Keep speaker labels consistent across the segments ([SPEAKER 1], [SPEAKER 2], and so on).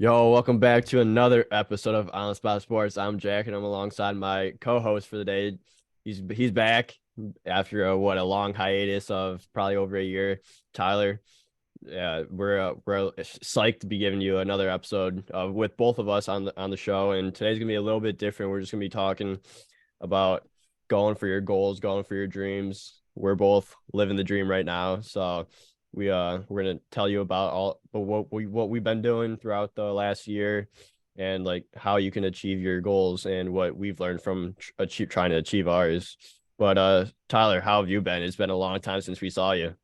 [SPEAKER 1] Yo, welcome back to another episode of On the Spot Sports. I'm Jack, and I'm alongside my co-host for the day. He's back after a long hiatus of probably over a year. Tyler, yeah, we're psyched to be giving you another episode with both of us on the show. And today's gonna be a little bit different. We're just gonna be talking about going for your goals, going for your dreams. We're both living the dream right now, so we're gonna tell you about all what we've been doing throughout the last year, and like how you can achieve your goals and what we've learned from trying to achieve ours. But Tyler, how have you been? It's been a long time since we saw you.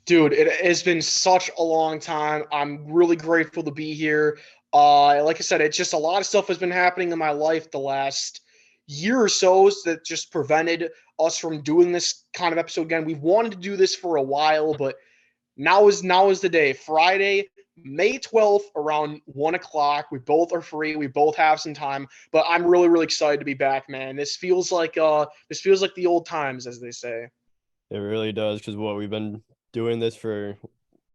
[SPEAKER 2] Dude, it has been such a long time. I'm really grateful to be here. Like I said, it's just a lot of stuff has been happening in my life the last year or so that just prevented us from doing this kind of episode again. We've wanted to do this for a while, but now is the day. Friday, May 12th, around 1 o'clock. We both are free. We both have some time, but I'm really, really excited to be back, man. This feels like the old times, as they say.
[SPEAKER 1] It really does, because what we've been doing this for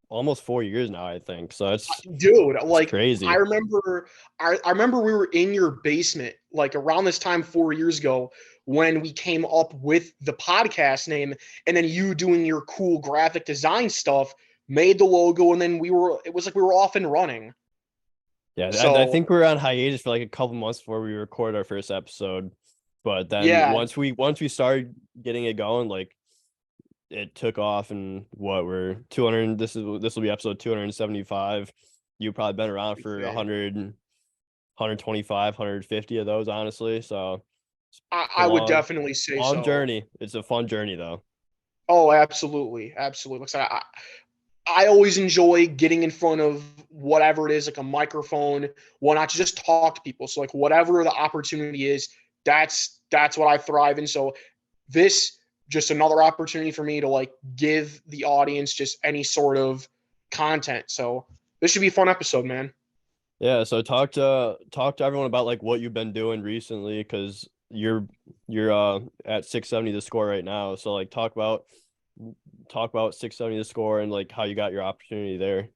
[SPEAKER 1] almost 4 years now, I think. So
[SPEAKER 2] Dude,
[SPEAKER 1] it's
[SPEAKER 2] like I
[SPEAKER 1] crazy.
[SPEAKER 2] remember I remember we were in your basement like around this time 4 years ago when we came up with the podcast name, and then you doing your cool graphic design stuff made the logo, and then it was like we were off and running.
[SPEAKER 1] Yeah, I
[SPEAKER 2] So
[SPEAKER 1] think we are on hiatus for like a couple months before we record our first episode. But then
[SPEAKER 2] yeah,
[SPEAKER 1] once we started getting it going, like it took off. And what we're 200, this will be episode 275. You've probably been around for
[SPEAKER 2] insane.
[SPEAKER 1] 100, 125, 150 of those, honestly. So it's a
[SPEAKER 2] I would definitely say
[SPEAKER 1] long
[SPEAKER 2] so.
[SPEAKER 1] journey. It's a fun journey though.
[SPEAKER 2] Oh, absolutely, absolutely. Like I always enjoy getting in front of whatever it is, like a microphone, whatnot, to just talk to people. So like whatever the opportunity is, that's what I thrive in. So this just another opportunity for me to like give the audience just any sort of content. So this should be a fun episode, man.
[SPEAKER 1] Yeah, so talk to everyone about like what you've been doing recently, because you're at 670 the score right now. So like talk about 670 the score and like how you got your opportunity there.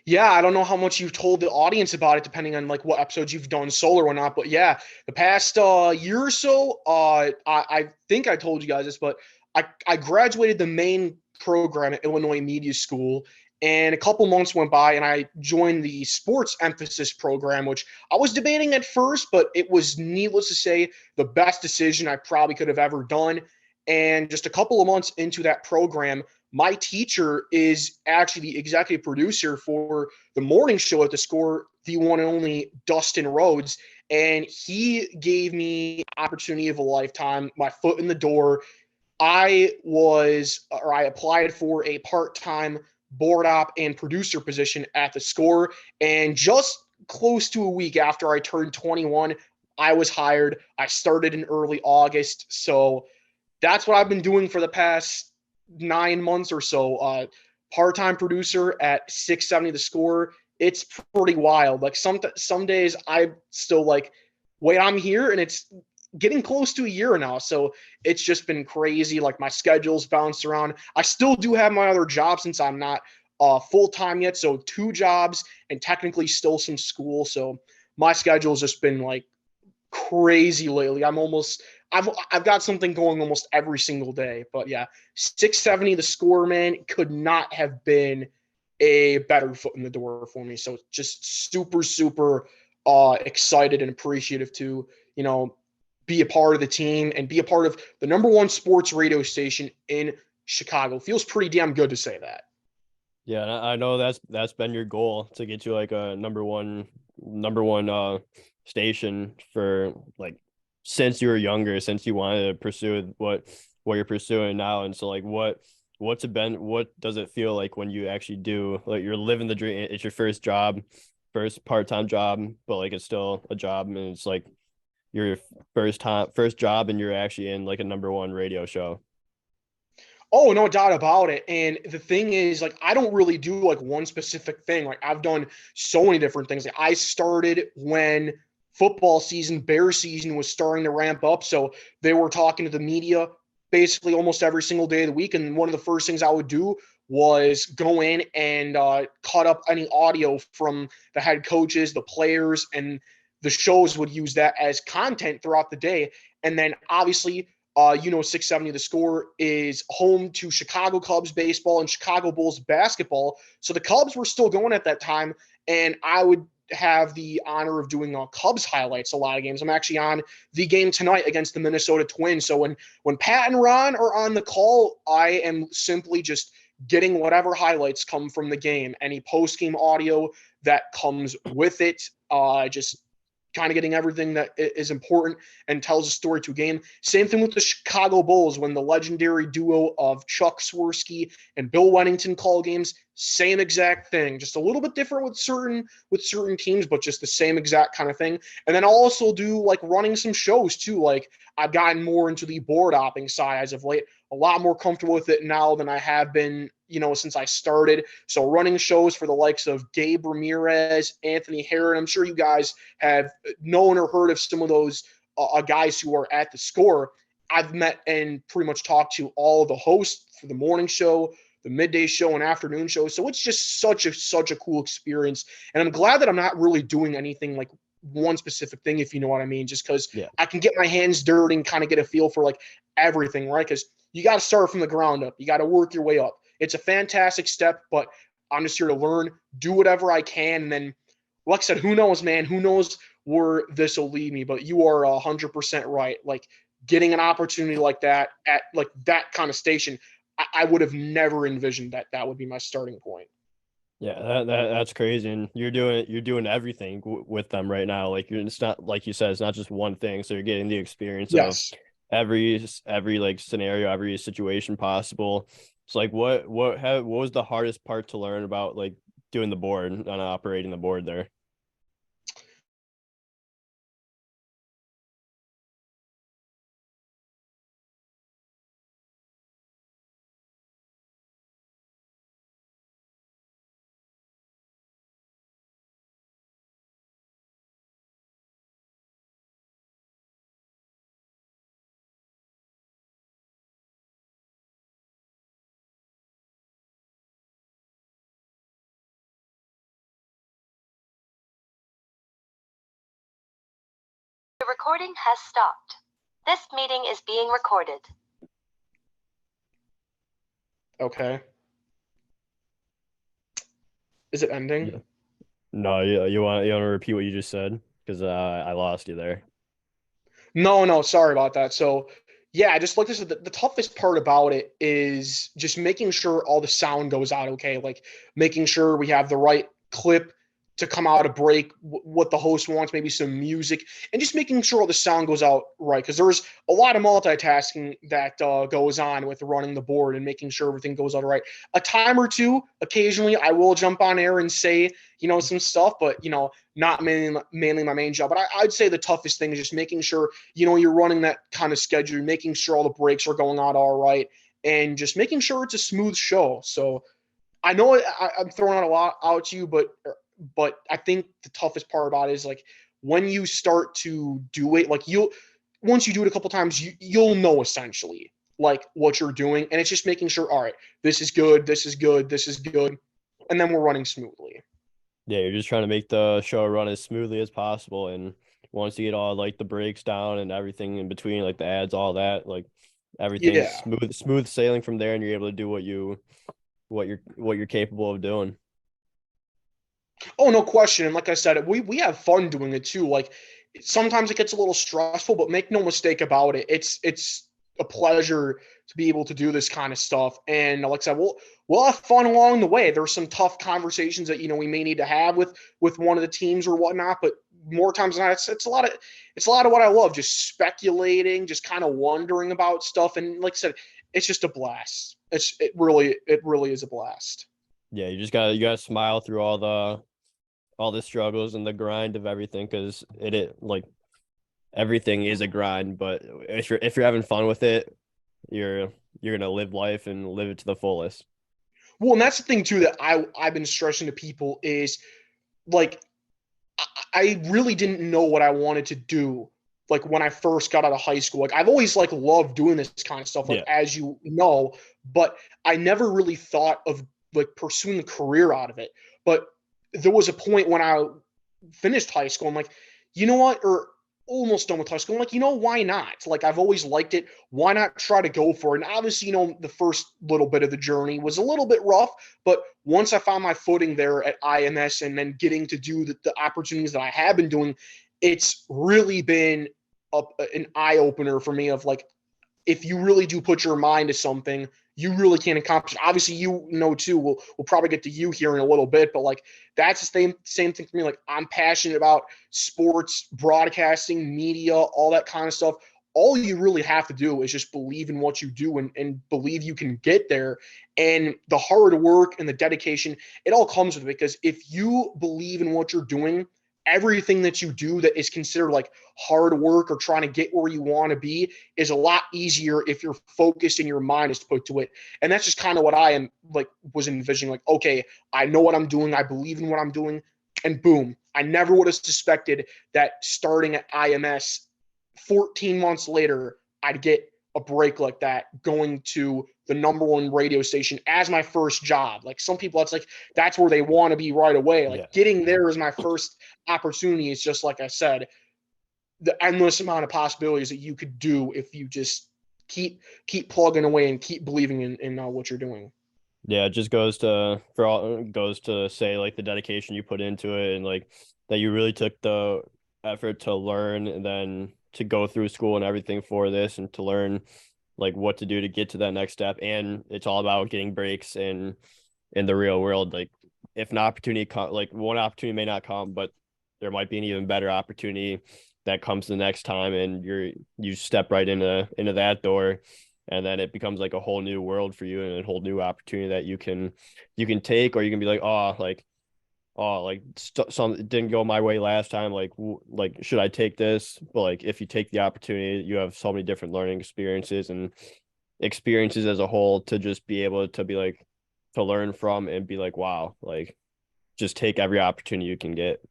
[SPEAKER 2] Yeah, I don't know how much you've told the audience about it, depending on like what episodes you've done solo or not. But yeah, the past year or so, I think I told you guys this, but I graduated the main program at Illinois Media School, and a couple months went by, and I joined the sports emphasis program, which I was debating at first, but it was needless to say the best decision I probably could have ever done. And just a couple of months into that program, my teacher is actually the executive producer for the morning show at the Score, the one and only Dustin Rhodes. And he gave me opportunity of a lifetime, my foot in the door. I applied for a part-time board op and producer position at the Score. And just close to a week after I turned 21, I was hired. I started in early August. So that's what I've been doing for the past 9 months or so. Part-time producer at 670 the score. It's pretty wild. Like some days I still like, wait, I'm here, and it's getting close to a year now. So it's just been crazy. Like my schedule's bounced around. I still do have my other job since I'm not full time yet. So two jobs and technically still some school. So my schedule's just been like crazy lately. I've got something going almost every single day. But yeah, 670 the score, man, could not have been a better foot in the door for me. So just super, super excited and appreciative to, you know, be a part of the team and be a part of the number one sports radio station in Chicago. Feels pretty damn good to say that.
[SPEAKER 1] Yeah, and I know that's been your goal, to get you like a number one station for like since you were younger, since you wanted to pursue what you're pursuing now. And so like what does it feel like when you actually do, like, you're living the dream? It's your first job, first part-time job, but like it's still a job, and it's like your first job, and you're actually in like a number one radio show.
[SPEAKER 2] Oh, no doubt about it. And the thing is, like, I don't really do like one specific thing. Like, I've done so many different things. Like, I started when football season, bear season was starting to ramp up. So they were talking to the media. basically almost every single day of the week. And one of the first things I would do was go in and cut up any audio from the head coaches, the players, and the shows would use that as content throughout the day. And then obviously, 670 The Score is home to Chicago Cubs baseball and Chicago Bulls basketball. So the Cubs were still going at that time, and I would have the honor of doing Cubs highlights a lot of games. I'm actually on the game tonight against the Minnesota Twins. So when Pat and Ron are on the call, I am simply just getting whatever highlights come from the game, any post-game audio that comes with it, just kind of getting everything that is important and tells a story to a game. Same thing with the Chicago Bulls when the legendary duo of Chuck Swirsky and Bill Wennington call games. Same exact thing, just a little bit different with certain teams, but just the same exact kind of thing. And then I'll also do like running some shows too. Like I've gotten more into the board hopping side as of late, a lot more comfortable with it now than I have been, since I started. So running shows for the likes of Gabe Ramirez, Anthony Herron. I'm sure you guys have known or heard of some of those guys who are at the Score. I've met and pretty much talked to all of the hosts for the morning show, the midday show, and afternoon show. So it's just such a cool experience. And I'm glad that I'm not really doing anything like one specific thing, if you know what I mean, just because I can get my hands dirty and kind of get a feel for like everything, right? Because you got to start from the ground up. You got to work your way up. It's a fantastic step, but I'm just here to learn, do whatever I can. And then, like I said, who knows, man? Who knows where this will lead me? But you are 100% right. Like getting an opportunity like that at like that kind of station, I would have never envisioned that would be my starting point.
[SPEAKER 1] Yeah, that's crazy, and you're doing everything with them right now. Like it's not like you said, it's not just one thing. So you're getting the experience of
[SPEAKER 2] Yes.
[SPEAKER 1] every like scenario, every situation possible. So like, what was the hardest part to learn about like doing the board and operating the board there?
[SPEAKER 3] The recording has stopped. This meeting is being recorded.
[SPEAKER 2] Okay. Is it ending?
[SPEAKER 1] Yeah. No, you want to repeat what you just said because I lost you there.
[SPEAKER 2] No, sorry about that. So, yeah, just like this, the toughest part about it is just making sure all the sound goes out okay. Like making sure we have the right clip to come out of break, what the host wants, maybe some music, and just making sure all the sound goes out right. Because there's a lot of multitasking that goes on with running the board and making sure everything goes out right. A time or two, occasionally, I will jump on air and say, some stuff, but, not mainly my main job. But I'd say the toughest thing is just making sure, you're running that kind of schedule, making sure all the breaks are going out all right, and just making sure it's a smooth show. So I know I'm throwing out a lot out to you, but I think the toughest part about it is like when you start to do it, like once you do it a couple times, you'll know essentially like what you're doing, and it's just making sure, all right, this is good, this is good, this is good, and then we're running smoothly.
[SPEAKER 1] Yeah, you're just trying to make the show run as smoothly as possible, and once you get all like the breaks down and everything in between, like the ads, all that, like everything's
[SPEAKER 2] Yeah.
[SPEAKER 1] smooth sailing from there, and you're able to do what you're capable of doing.
[SPEAKER 2] Oh, no question. And like I said, we have fun doing it too. Like sometimes it gets a little stressful, but make no mistake about it. It's a pleasure to be able to do this kind of stuff. And like I said, we'll have fun along the way. There's some tough conversations that we may need to have with one of the teams or whatnot, but more times than not, it's a lot of what I love, just speculating, just kind of wondering about stuff. And like I said, it's just a blast. It really is a blast.
[SPEAKER 1] Yeah, you gotta smile through all the struggles and the grind of everything because it like everything is a grind. But if you're having fun with it, you're gonna live life and live it to the fullest.
[SPEAKER 2] Well, and that's the thing too that I've been stressing to people is like I really didn't know what I wanted to do like when I first got out of high school. Like I've always like loved doing this kind of stuff, like as you know, but I never really thought of like pursuing a career out of it. But there was a point when I finished high school, I'm like, you know what, or almost done with high school. I'm like, why not? Like I've always liked it. Why not try to go for it? And obviously, the first little bit of the journey was a little bit rough, but once I found my footing there at IMS and then getting to do the opportunities that I have been doing, it's really been an eye opener for me of like, if you really do put your mind to something, you really can accomplish. Obviously, too. We'll probably get to you here in a little bit, but like that's the same thing for me. Like I'm passionate about sports, broadcasting, media, all that kind of stuff. All you really have to do is just believe in what you do and believe you can get there. And the hard work and the dedication, it all comes with it. Because if you believe in what you're doing, everything that you do that is considered like hard work or trying to get where you want to be is a lot easier if you're focused and your mind is put to it. And that's just kind of what I am like was envisioning. Like, okay, I know what I'm doing. I believe in what I'm doing. And boom, I never would have suspected that starting at IMS 14 months later, I'd get a break like that going to the number one radio station as my first job. Like some people, that's where they want to be right away. Like getting there is my first opportunity. It's just like I said, the endless amount of possibilities that you could do if you just keep plugging away and keep believing in what you're doing.
[SPEAKER 1] Yeah, it just goes to say like the dedication you put into it and like that you really took the effort to learn and then to go through school and everything for this and to learn like what to do to get to that next step. And it's all about getting breaks in the real world. Like if an opportunity like one opportunity may not come, but there might be an even better opportunity that comes the next time and you step right into that door. And then it becomes like a whole new world for you and a whole new opportunity that you can take, or you can be like, something didn't go my way last time. Like should I take this? But like if you take the opportunity, you have so many different learning experiences as a whole to just be able to be like to learn from and be like, wow, like just take every opportunity you can get.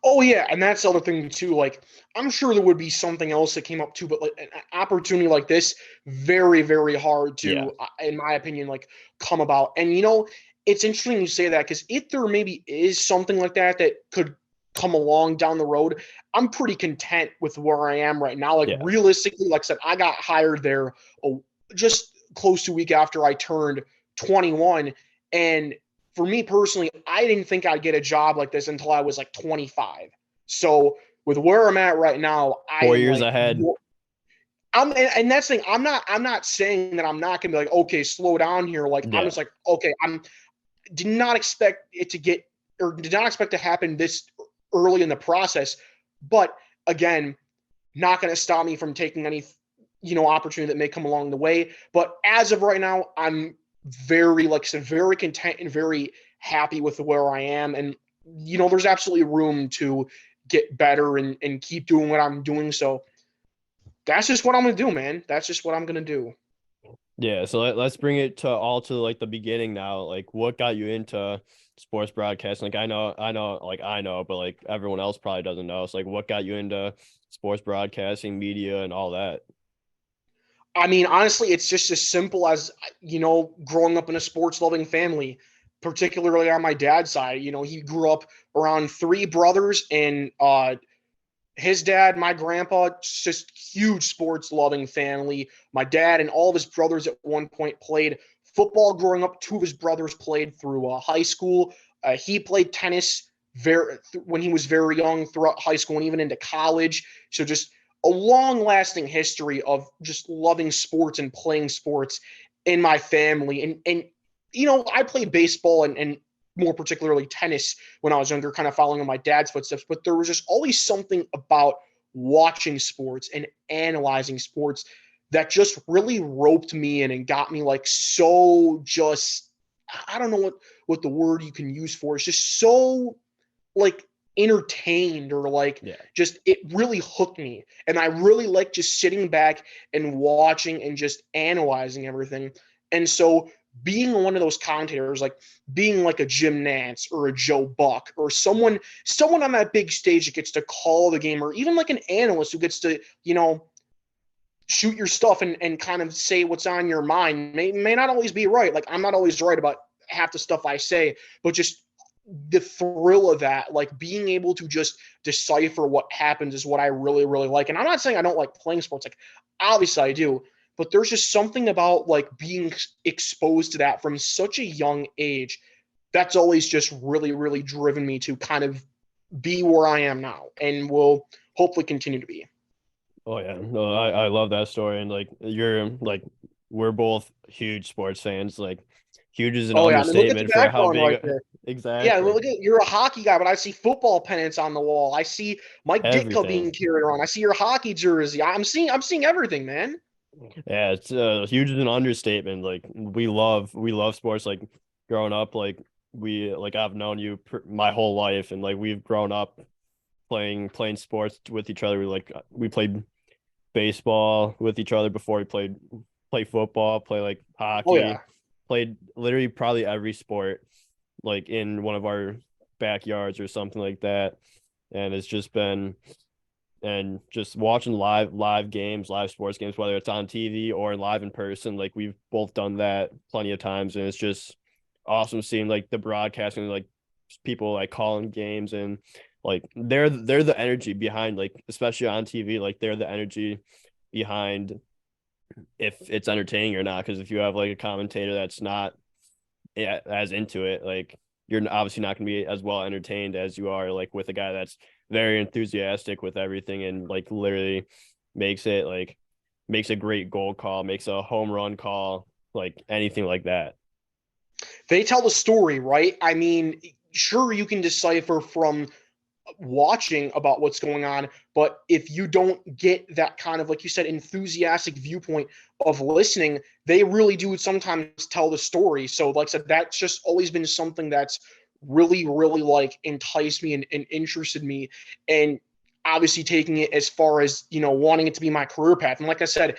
[SPEAKER 2] Oh yeah, and that's the other thing too. Like, I'm sure there would be something else that came up too, but like an opportunity like this, very, very hard to, in my opinion, like come about. And it's interesting you say that because if there maybe is something like that that could come along down the road, I'm pretty content with where I am right now. Like realistically, like I said, I got hired there just close to a week after I turned 21, and for me personally, I didn't think I'd get a job like this until I was like 25. So with where I'm at right now,
[SPEAKER 1] 4 years ahead.
[SPEAKER 2] And that's the thing. I'm not saying that I'm not gonna be like, okay, slow down here. Like I'm just like, okay, did not expect to happen this early in the process. But again, not gonna stop me from taking any opportunity that may come along the way. But as of right now, I'm very, like I said, very content and very happy with where I am. And, there's absolutely room to get better and keep doing what I'm doing. So that's just what I'm going to do, man. That's just what I'm going to do.
[SPEAKER 1] Yeah. So let's bring it to like the beginning now. Like what got you into sports broadcasting? Like I know, but like everyone else probably doesn't know. So like what got you into sports broadcasting, media and all that?
[SPEAKER 2] I mean, honestly, it's just as simple as, growing up in a sports loving family, particularly on my dad's side. He grew up around three brothers and his dad, my grandpa, just huge sports loving family. My dad and all of his brothers at one point played football growing up. Two of his brothers played through high school. He played tennis when he was very young throughout high school and even into college. So just a long-lasting history of just loving sports and playing sports in my family. And I played baseball and more particularly tennis when I was younger, kind of following in my dad's footsteps. But there was just always something about watching sports and analyzing sports that just really roped me in and got me like so just, I don't know what the word you can use for. It's just so like entertained or like just it really hooked me. And I really like just sitting back and watching and just analyzing everything. And so being one of those commentators, like being like a Jim Nantz or a Joe Buck or someone on that big stage that gets to call the game, or even like an analyst who gets to, shoot your stuff and kind of say what's on your mind may not always be right. Like, I'm not always right about half the stuff I say, but just the thrill of that, like being able to just decipher what happens, is what I really, really like. And I'm not saying I don't like playing sports. Like, obviously I do, but there's just something about like being exposed to that from such a young age that's always just really, really driven me to kind of be where I am now, and will hopefully continue to be.
[SPEAKER 1] Oh yeah, no, I love that story, and like we're both huge sports fans. Like, huge is an
[SPEAKER 2] Oh yeah, I mean, look at the
[SPEAKER 1] understatement for how
[SPEAKER 2] background
[SPEAKER 1] big.
[SPEAKER 2] right there. Yeah,
[SPEAKER 1] Exactly.
[SPEAKER 2] look at, you're a hockey guy, but I see football pennants on the wall. I see Mike Ditka
[SPEAKER 1] Everything.
[SPEAKER 2] being carried around. I see your hockey jersey. I'm seeing everything, man.
[SPEAKER 1] Yeah, it's huge is an understatement. Like, we love sports. Like, growing up, I've known you my whole life, and like we've grown up playing sports with each other. We played baseball with each other before we play football, play like
[SPEAKER 2] Oh yeah.
[SPEAKER 1] hockey, played literally probably every sport like in one of our backyards or something like that. And it's just been and just watching live games, live sports games, whether it's on TV or live in person, like we've both done that plenty of times, and it's just awesome seeing like the broadcasting, like people like calling games, and like they're the energy behind, like especially on TV, like they're the energy behind if it's entertaining or not. Because if you have like a commentator that's not as into it, like you're obviously not going to be as well entertained as you are like with a guy that's very enthusiastic with everything, and like literally makes a great goal call, makes a home run call, like anything like that.
[SPEAKER 2] They tell the story, right? I mean, sure, you can decipher from watching about what's going on, but if you don't get that kind of, like you said, enthusiastic viewpoint of listening, they really do sometimes tell the story. So like I said, that's just always been something that's really, really like enticed me and interested me, and obviously taking it as far as, wanting it to be my career path. And like I said,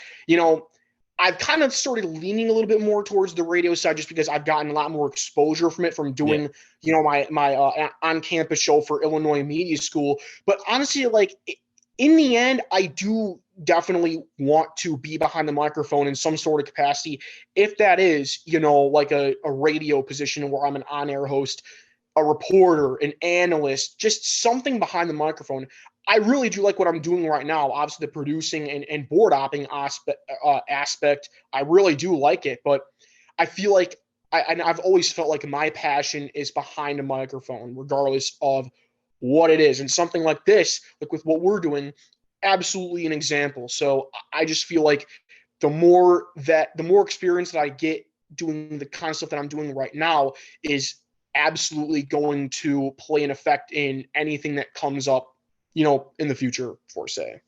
[SPEAKER 2] I've kind of started leaning a little bit more towards the radio side, just because I've gotten a lot more exposure from it, from
[SPEAKER 1] Yeah.
[SPEAKER 2] doing, my on-campus show for Illinois Media School. But honestly, like, in the end, I do definitely want to be behind the microphone in some sort of capacity. If that is, like a radio position where I'm an on-air host, a reporter, an analyst, just something behind the microphone. I really do like what I'm doing right now. Obviously, the producing and board opping aspect, I really do like it. But I feel like I've always felt like my passion is behind a microphone, regardless of what it is. And something like this, like with what we're doing, absolutely an example. So I just feel like the more experience that I get doing the kind of stuff that I'm doing right now is absolutely going to play an effect in anything that comes up, in the future, for say.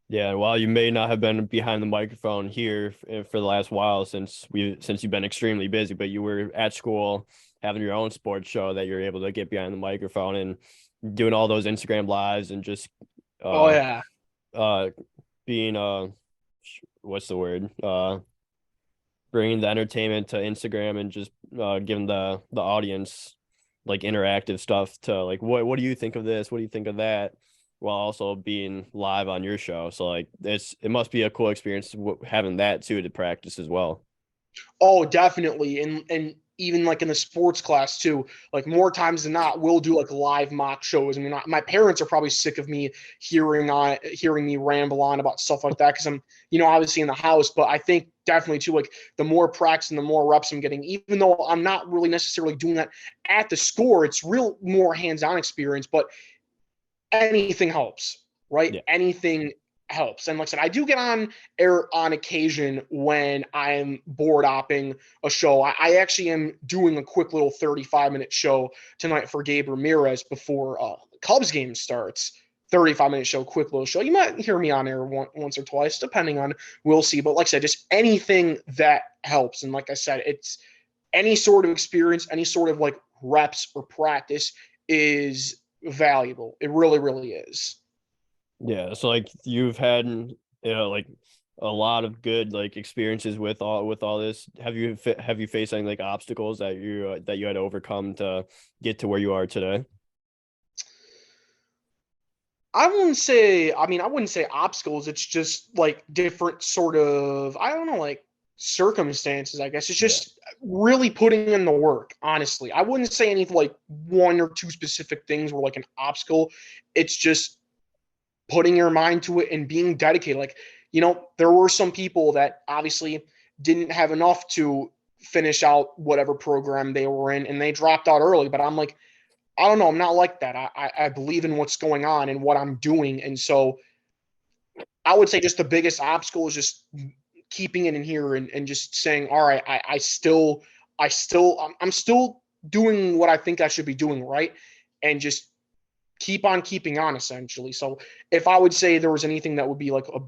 [SPEAKER 1] Yeah, while you may not have been behind the microphone here for the last while, since you've been extremely busy, but you were at school having your own sports show that you're able to get behind the microphone and doing all those Instagram lives, and just
[SPEAKER 2] Oh
[SPEAKER 1] uh
[SPEAKER 2] yeah.
[SPEAKER 1] uh being what's the word, bringing the entertainment to Instagram, and just giving the audience like interactive stuff to like what do you think of this? What do you think of that? While also being live on your show. So like it must be a cool experience having that too to practice as well.
[SPEAKER 2] Oh, definitely. And even like in the sports class too, like more times than not, we'll do like live mock shows. I mean, my parents are probably sick of me hearing me ramble on about stuff like that, because I'm, obviously in the house. But I think definitely too, like the more practice and the more reps I'm getting, even though I'm not really necessarily doing that at the score, it's real more hands-on experience. But anything helps, right?
[SPEAKER 1] Yeah.
[SPEAKER 2] Anything helps. And like I said, I do get on air on occasion when I'm board opping a show. I actually am doing a quick little 35-minute show tonight for Gabe Ramirez before the Cubs game starts. 35-minute show, quick little show. You might hear me on air once or twice, depending on, we'll see. But like I said, just anything that helps. And like I said, it's any sort of experience, any sort of like reps or practice is valuable. It really, really is.
[SPEAKER 1] Yeah. So like you've had, like a lot of good like experiences with all this. Have you faced any like obstacles that you had to overcome to get to where you are today?
[SPEAKER 2] I wouldn't say obstacles. It's just like different sort of, I don't know, like circumstances, I guess. It's
[SPEAKER 1] Yeah.
[SPEAKER 2] just really putting in the work, honestly. I wouldn't say anything like one or two specific things were like an obstacle. It's just putting your mind to it and being dedicated. Like, there were some people that obviously didn't have enough to finish out whatever program they were in and they dropped out early. But I'm like, I don't know. I'm not like that. I believe in what's going on and what I'm doing. And so I would say just the biggest obstacle is just keeping it in here and just saying, all right, I'm still doing what I think I should be doing, right? And just keep on keeping on, essentially. So if I would say there was anything that would be like a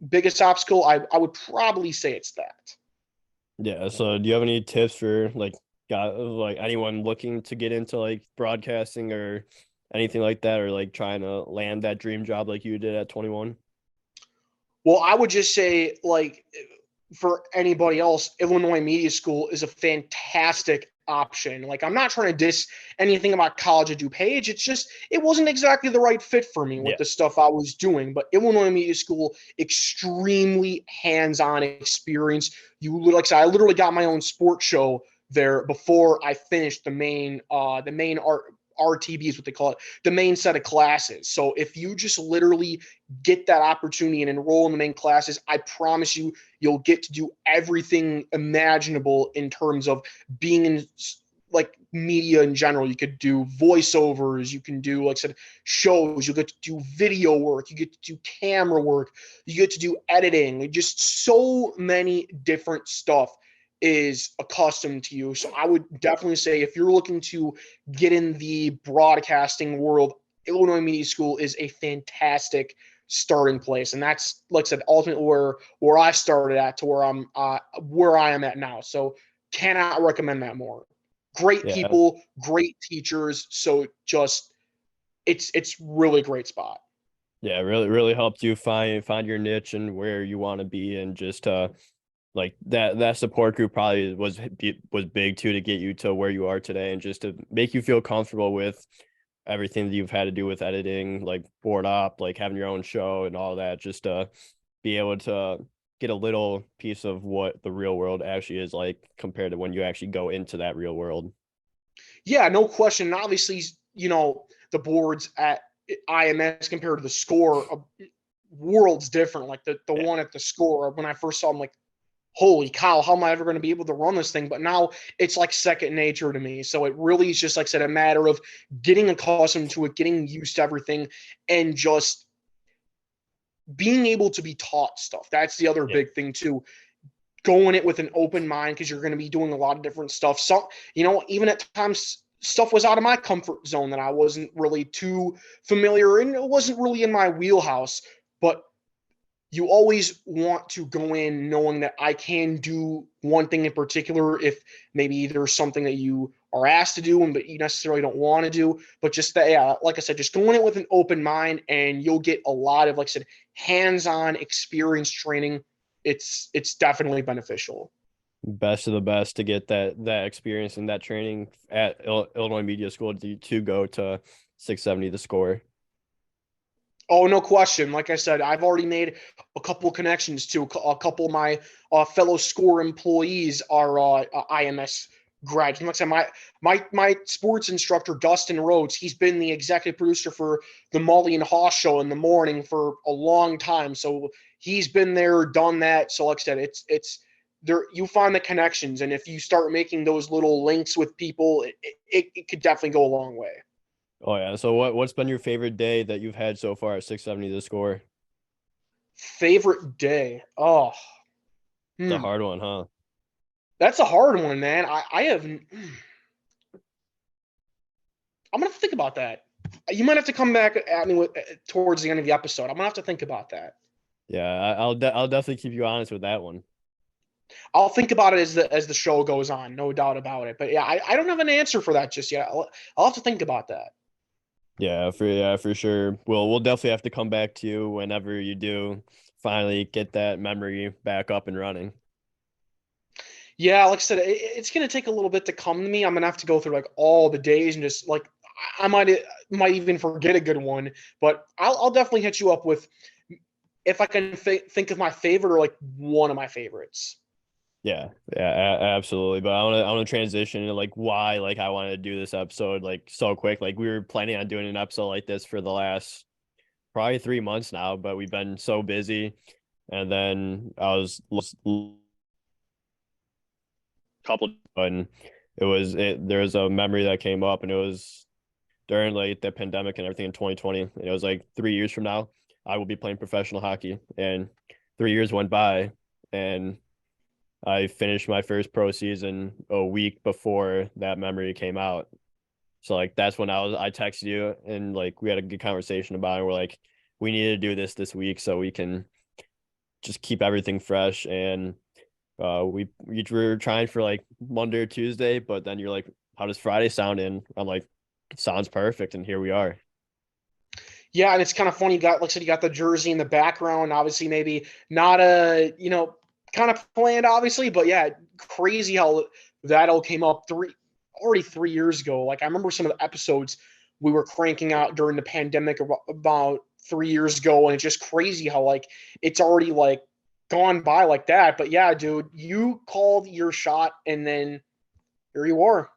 [SPEAKER 2] biggest obstacle, I would probably say it's that.
[SPEAKER 1] Yeah. So do you have any tips for like anyone looking to get into like broadcasting or anything like that, or like trying to land that dream job like you did at 21?
[SPEAKER 2] Well, I would just say, like, for anybody else, Illinois Media School is a fantastic option. Like, I'm not trying to diss anything about College of DuPage. It's just, it wasn't exactly the right fit for me with
[SPEAKER 1] Yeah.
[SPEAKER 2] the stuff I was doing. But Illinois Media School, extremely hands-on experience. Like I said, I literally got my own sports show there before I finished the main art RTB is what they call it, the main set of classes. So if you just literally get that opportunity and enroll in the main classes, I promise you, you'll get to do everything imaginable in terms of being in like media in general. You could do voiceovers, you can do, like I said, shows, you get to do video work, you get to do camera work, you get to do editing, just so many different stuff is accustomed to you. So I would definitely say if you're looking to get in the broadcasting world, Illinois Media School is a fantastic starting place, and that's, like I said, ultimately where I started at to where I am at now. So cannot recommend that more. Great
[SPEAKER 1] Yeah.
[SPEAKER 2] people, great teachers. So just it's really great spot.
[SPEAKER 1] Yeah. Really helped you find your niche and where you want to be, and just like that support group probably was big too to get you to where you are today, and just to make you feel comfortable with everything that you've had to do with editing, like board op, like having your own show and all that, just to be able to get a little piece of what the real world actually is like compared to when you actually go into that real world.
[SPEAKER 2] Yeah, no question. And obviously, the boards at IMS compared to the score, worlds different. Like the
[SPEAKER 1] Yeah.
[SPEAKER 2] one at the score, when I first saw, I'm like, holy cow, how am I ever going to be able to run this thing? But now it's like second nature to me. So it really is just, like I said, a matter of getting accustomed to it, getting used to everything, and just being able to be taught stuff. That's the other
[SPEAKER 1] Yeah.
[SPEAKER 2] big thing too. Going it with an open mind, because you're going to be doing a lot of different stuff. So, even at times stuff was out of my comfort zone that I wasn't really too familiar and it wasn't really in my wheelhouse. But you always want to go in knowing that I can do one thing in particular if maybe there's something that you are asked to do and but you necessarily don't want to do. But just that, yeah, like I said, just going in with an open mind and you'll get a lot of, like I said, hands-on experience training. It's definitely beneficial.
[SPEAKER 1] Best of the best to get that experience and that training at Illinois Media School to go to 670 the score.
[SPEAKER 2] Oh, no question. Like I said, I've already made a couple of connections to a couple of my fellow SCORE employees are IMS graduates. Like I said, my sports instructor, Dustin Rhodes, he's been the executive producer for the Molly and Haas show in the morning for a long time. So he's been there, done that. So like I said, it's there. You find the connections, and if you start making those little links with people, it could definitely go a long way.
[SPEAKER 1] Oh yeah. So what's been your favorite day that you've had so far at 670 the score?
[SPEAKER 2] Favorite day? Oh,
[SPEAKER 1] It's a
[SPEAKER 2] hmm.
[SPEAKER 1] hard one, huh?
[SPEAKER 2] That's a hard one, man. I have. I'm gonna have to think about that. You might have to come back at me towards the end of the episode. I'm gonna have to think about that.
[SPEAKER 1] Yeah, I'll definitely keep you honest with that one.
[SPEAKER 2] I'll think about it as the show goes on, no doubt about it. But yeah, I don't have an answer for that just yet. I'll have to think about that.
[SPEAKER 1] Yeah, for sure. We'll definitely have to come back to you whenever you do finally get that memory back up and running.
[SPEAKER 2] Yeah, like I said, it's gonna take a little bit to come to me. I'm gonna have to go through like all the days and just like I might even forget a good one, but I'll definitely hit you up with if I can think of my favorite or like one of my favorites.
[SPEAKER 1] Yeah, absolutely. But I want to transition into like why like I wanted to do this episode like so quick. Like we were planning on doing an episode like this for the last probably 3 months now, but we've been so busy. And then I was couple, and there was a memory that came up, and it was during like the pandemic and everything in 2020. And it was like 3 years from now, I will be playing professional hockey, and 3 years went by, and I finished my first pro season a week before that memory came out. So like that's when I texted you and like we had a good conversation about it. We're like, we need to do this week so we can just keep everything fresh. And we were trying for like Monday or Tuesday, but then you're like, how does Friday sound? And I'm like, sounds perfect. And here we are.
[SPEAKER 2] Yeah, and it's kind of funny. You got, like I said, you got the jersey in the background. Obviously, maybe not kind of planned, obviously, but yeah, crazy how that all came up already 3 years ago. Like I remember some of the episodes we were cranking out during the pandemic about 3 years ago, and it's just crazy how like it's already like gone by like that. But yeah, dude, you called your shot, and then here you are.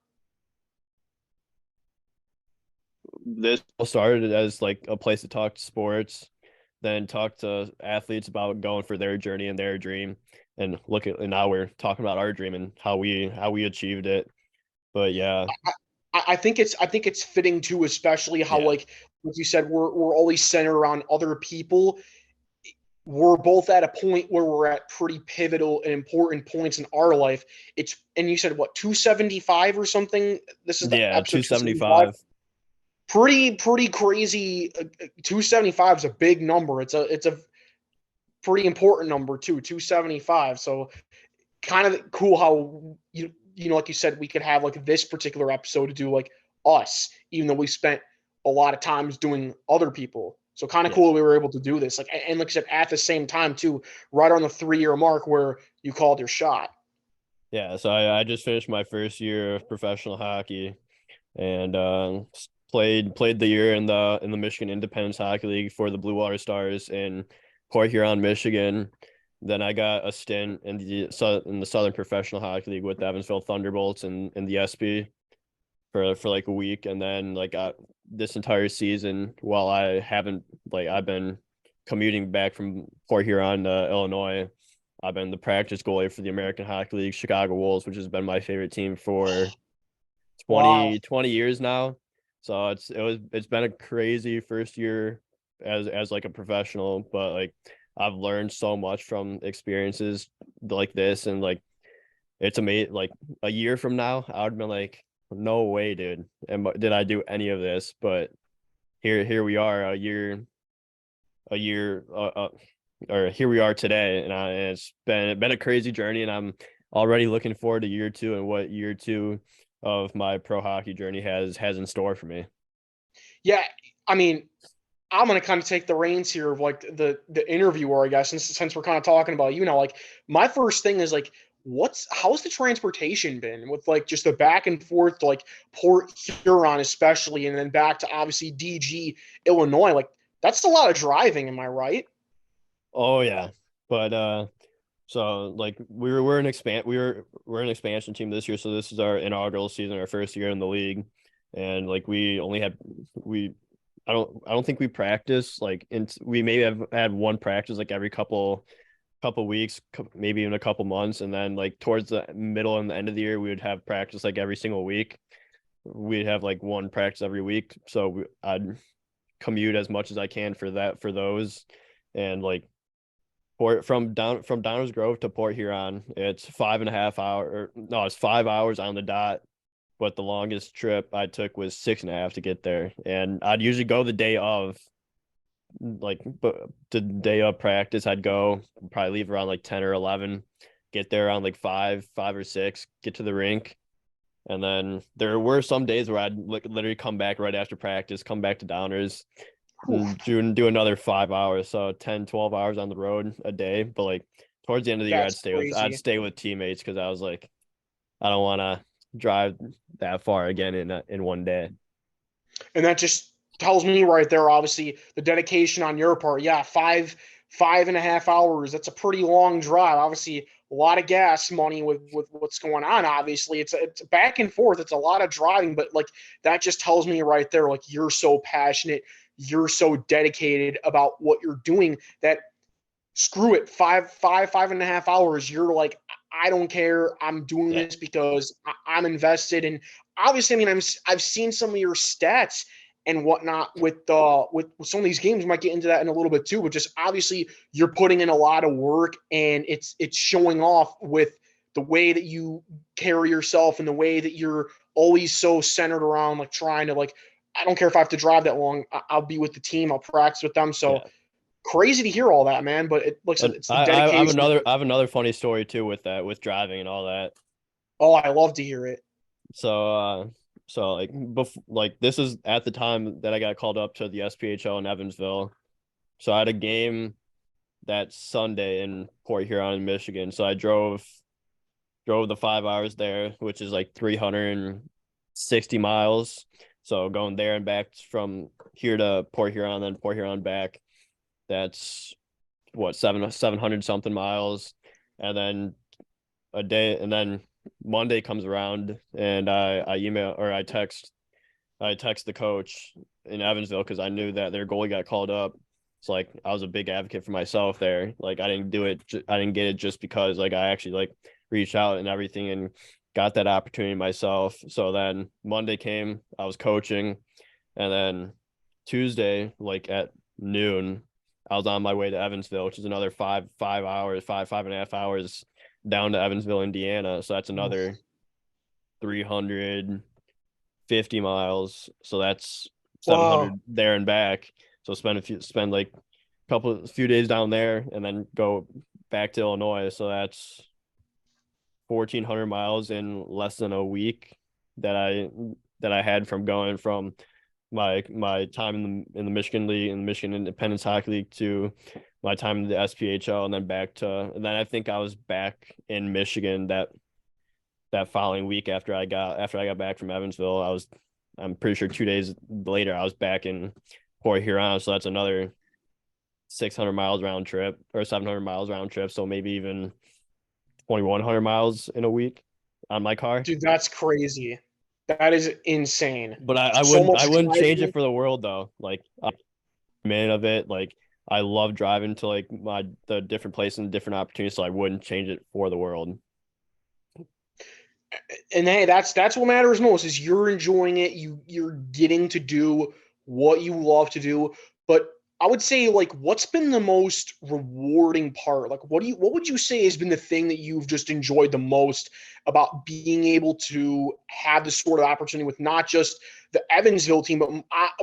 [SPEAKER 1] This started as like a place to talk sports, then talk to athletes about going for their journey and their dream. And now we're talking about our dream and how we achieved it. But yeah,
[SPEAKER 2] I think it's fitting too, especially how
[SPEAKER 1] yeah,
[SPEAKER 2] like you said, we're always centered around other people. We're both at a point where we're at pretty pivotal and important points in our life. And you said what, 275 or something? This is the
[SPEAKER 1] yeah,
[SPEAKER 2] episode 275.
[SPEAKER 1] 275.
[SPEAKER 2] Pretty crazy. 275 is a big number. It's a pretty important number too. 275. So kind of cool how like you said, we could have like this particular episode to do like us, even though we spent a lot of times doing other people. So kind of
[SPEAKER 1] Yeah.
[SPEAKER 2] cool we were able to do this. Like, and like I said, at the same time too, right on the 3 year mark where you called your shot.
[SPEAKER 1] Yeah, so I just finished my first year of professional hockey, and played the year in the Michigan Independence Hockey League for the Blue Water Stars in Port Huron, Michigan. Then I got a stint in the Southern Professional Hockey League with the Evansville Thunderbolts and the SB for like a week, and then like this entire season while I haven't like I've been commuting back from Port Huron to Illinois. I've been the practice goalie for the American Hockey League Chicago Wolves, which has been my favorite team for
[SPEAKER 2] Wow.
[SPEAKER 1] 20 years now. So it's been a crazy first year as like a professional, but like I've learned so much from experiences like this, and like it's amazing. Like a year from now, I would have been like, no way, dude. And did I do any of this? But here we are, a year, or here we are today, and it's been a crazy journey, and I'm already looking forward to year two and what year two of my pro hockey journey has in store for me.
[SPEAKER 2] Yeah, I mean, I'm gonna kind of take the reins here of like the interviewer, I guess, since we're kind of talking about like my first thing is like, how's the transportation been with like just the back and forth to like Port Huron especially, and then back to obviously DG Illinois? Like that's a lot of driving, am I right?
[SPEAKER 1] Oh yeah, but so like we're an expansion team this year, so this is our inaugural season, our first year in the league, and like we I don't think we practice like we maybe have had one practice like every couple weeks, maybe even a couple months, and then like towards the middle and the end of the year, we would have practice like every single week. We'd have like one practice every week, so I'd commute as much as I can for those, and like from Downers Grove to Port Huron, it's 5.5 hour. Or, no, it's 5 hours on the dot. But the longest trip I took was 6.5 to get there, and I'd usually go the day of, like, but the day of practice, I'd go probably leave around like 10 or 11, get there around like five or six, get to the rink, and then there were some days where I'd literally come back right after practice, come back to Downers,
[SPEAKER 2] Whew.
[SPEAKER 1] do another 5 hours, so 10, 12 hours on the road a day. But like towards the end of the year,
[SPEAKER 2] That's
[SPEAKER 1] I'd
[SPEAKER 2] crazy.
[SPEAKER 1] stay with teammates because I was like, I don't want to drive that far again in one day.
[SPEAKER 2] And that just tells me right there, obviously, the dedication on your part. Yeah, 5.5 hours. That's a pretty long drive. Obviously, a lot of gas money with what's going on. Obviously, it's back and forth. It's a lot of driving, but like that just tells me right there, like you're so passionate, you're so dedicated about what you're doing that screw it, 5.5 hours. You're like, I don't care. I'm doing
[SPEAKER 1] Yeah.
[SPEAKER 2] this because I'm invested. And obviously, I mean, I've seen some of your stats and whatnot with some of these games. We might get into that in a little bit too, but just obviously you're putting in a lot of work and it's showing off with the way that you carry yourself and the way that you're always so centered around like trying to like, I don't care if I have to drive that long. I'll be with the team. I'll practice with them. So
[SPEAKER 1] Yeah.
[SPEAKER 2] crazy to hear all that, man. But it looks like
[SPEAKER 1] But
[SPEAKER 2] it's the
[SPEAKER 1] I have
[SPEAKER 2] dedication.
[SPEAKER 1] another funny story too with that, with driving and all that.
[SPEAKER 2] Oh, I love to hear it.
[SPEAKER 1] So like like this is at the time that I got called up to the SPHL in Evansville. So I had a game that Sunday in Port Huron, Michigan. So I drove the 5 hours there, which is like 360 miles. So going there and back from here to Port Huron, then Port Huron back. That's what, 700 something miles. And then a day, and then Monday comes around and I email or I text the coach in Evansville because I knew that their goalie got called up. It's like I was a big advocate for myself there. Like I didn't do it. I didn't get it just because like I actually like reached out and everything and got that opportunity myself. So then Monday came, I was coaching, and then Tuesday, like at noon, I was on my way to Evansville, which is another 5 hours, 5.5 hours down to Evansville, Indiana. So that's
[SPEAKER 2] Oof.
[SPEAKER 1] another 350 miles. So that's
[SPEAKER 2] Wow.
[SPEAKER 1] 700 there and back. So spend like a few days down there and then go back to Illinois. So that's 1,400 miles in less than a week that I had from going from my time in the Michigan League, in the Michigan Independence Hockey League, to my time in the SPHL, and then and then I think I was back in Michigan that following week after I got back from Evansville. I'm pretty sure 2 days later I was back in Port Huron. So that's another 600 miles round trip or 700 miles round trip. So maybe even 2,100 miles in a week on my car.
[SPEAKER 2] Dude, that's crazy. That is insane.
[SPEAKER 1] But
[SPEAKER 2] So
[SPEAKER 1] I
[SPEAKER 2] much
[SPEAKER 1] wouldn't change it
[SPEAKER 2] driving.
[SPEAKER 1] for the world though. Like I'm a man of it. Like I love driving to like the different places and different opportunities. So I wouldn't change it for the world.
[SPEAKER 2] And hey, that's what matters most is you're enjoying it. You're getting to do what you love to do. But I would say like what's been the most rewarding part? Like what would you say has been the thing that you've just enjoyed the most about being able to have this sort of opportunity with not just the Evansville team, but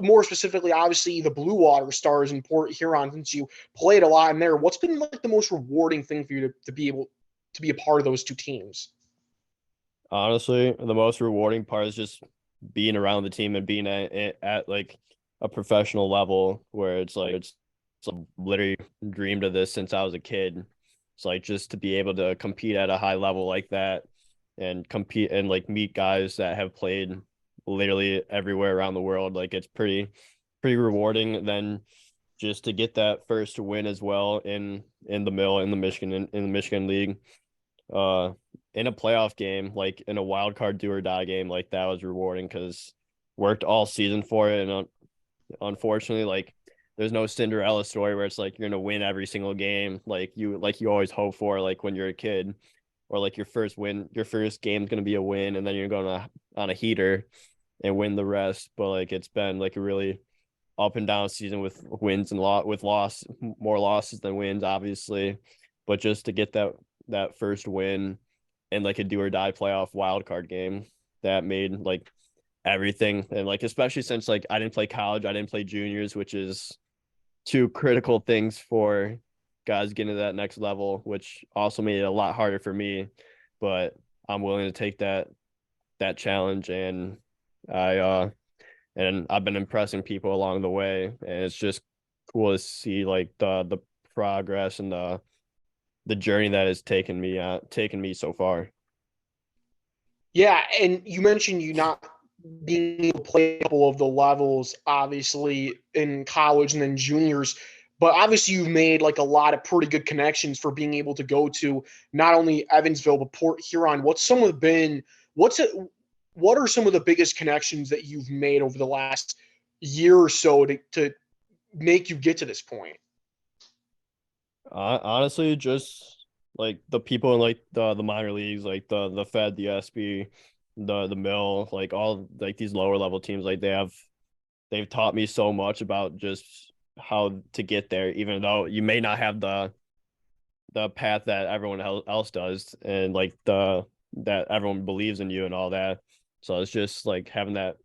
[SPEAKER 2] more specifically, obviously the Blue Water Stars in Port Huron, since you played a lot in there. What's been like the most rewarding thing for you to be able to be a part of those two teams?
[SPEAKER 1] Honestly, the most rewarding part is just being around the team and being at like a professional level where it's literally dreamed of this since I was a kid. It's like just to be able to compete at a high level like that and compete and like meet guys that have played literally everywhere around the world. Like it's pretty rewarding. Then just to get that first win as well in the Michigan League, uh in a playoff game, like in a wild card do or die game, like that was rewarding because worked all season for it. And unfortunately, like there's no Cinderella story where it's like you're gonna win every single game like you always hope for, like when you're a kid, or like your first game's gonna be a win and then you're going on a heater and win the rest. But like it's been like a really up and down season with wins and more losses than wins, obviously. But just to get that first win in like a do or die playoff wild card game, that made like everything. And like especially since like I didn't play college, I didn't play juniors, which is two critical things for guys getting to that next level, which also made it a lot harder for me. But I'm willing to take that challenge, and I and I've been impressing people along the way, and it's just cool to see like the progress and the journey that has taken me so far.
[SPEAKER 2] Yeah, and you mentioned you not being able to play a couple of the levels, obviously in college and then juniors, but obviously you've made like a lot of pretty good connections for being able to go to not only Evansville but Port Huron. What's it? What are some of the biggest connections that you've made over the last year or so to make you get to this point?
[SPEAKER 1] Honestly, just like the people in like the minor leagues, like the Fed, the SB, the Mill, like all like these lower level teams, like they've taught me so much about just how to get there, even though you may not have the path that everyone else does, and like the that everyone believes in you and all that. So it's just like having that,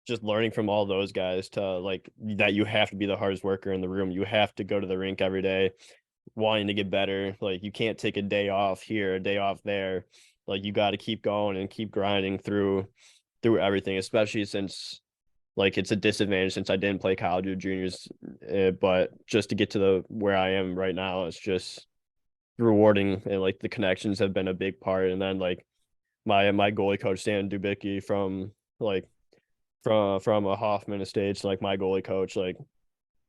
[SPEAKER 1] just learning from all those guys to like that you have to be the hardest worker in the room. You have to go to the rink every day wanting to get better. Like you can't take a day off here, a day off there. Like you got to keep going and keep grinding through everything, especially since like it's a disadvantage since I didn't play college or juniors. But just to get to the where I am right now, it's just rewarding, and like the connections have been a big part. And then like my goalie coach Stan Dubicki like from a Hoffman Estates, like my goalie coach, like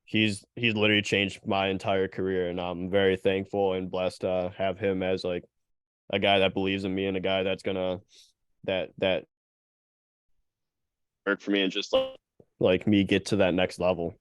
[SPEAKER 1] he's literally changed my entire career, and I'm very thankful and blessed to have him as like a guy that believes in me and a guy that's gonna that work for me and just like me get to that next level.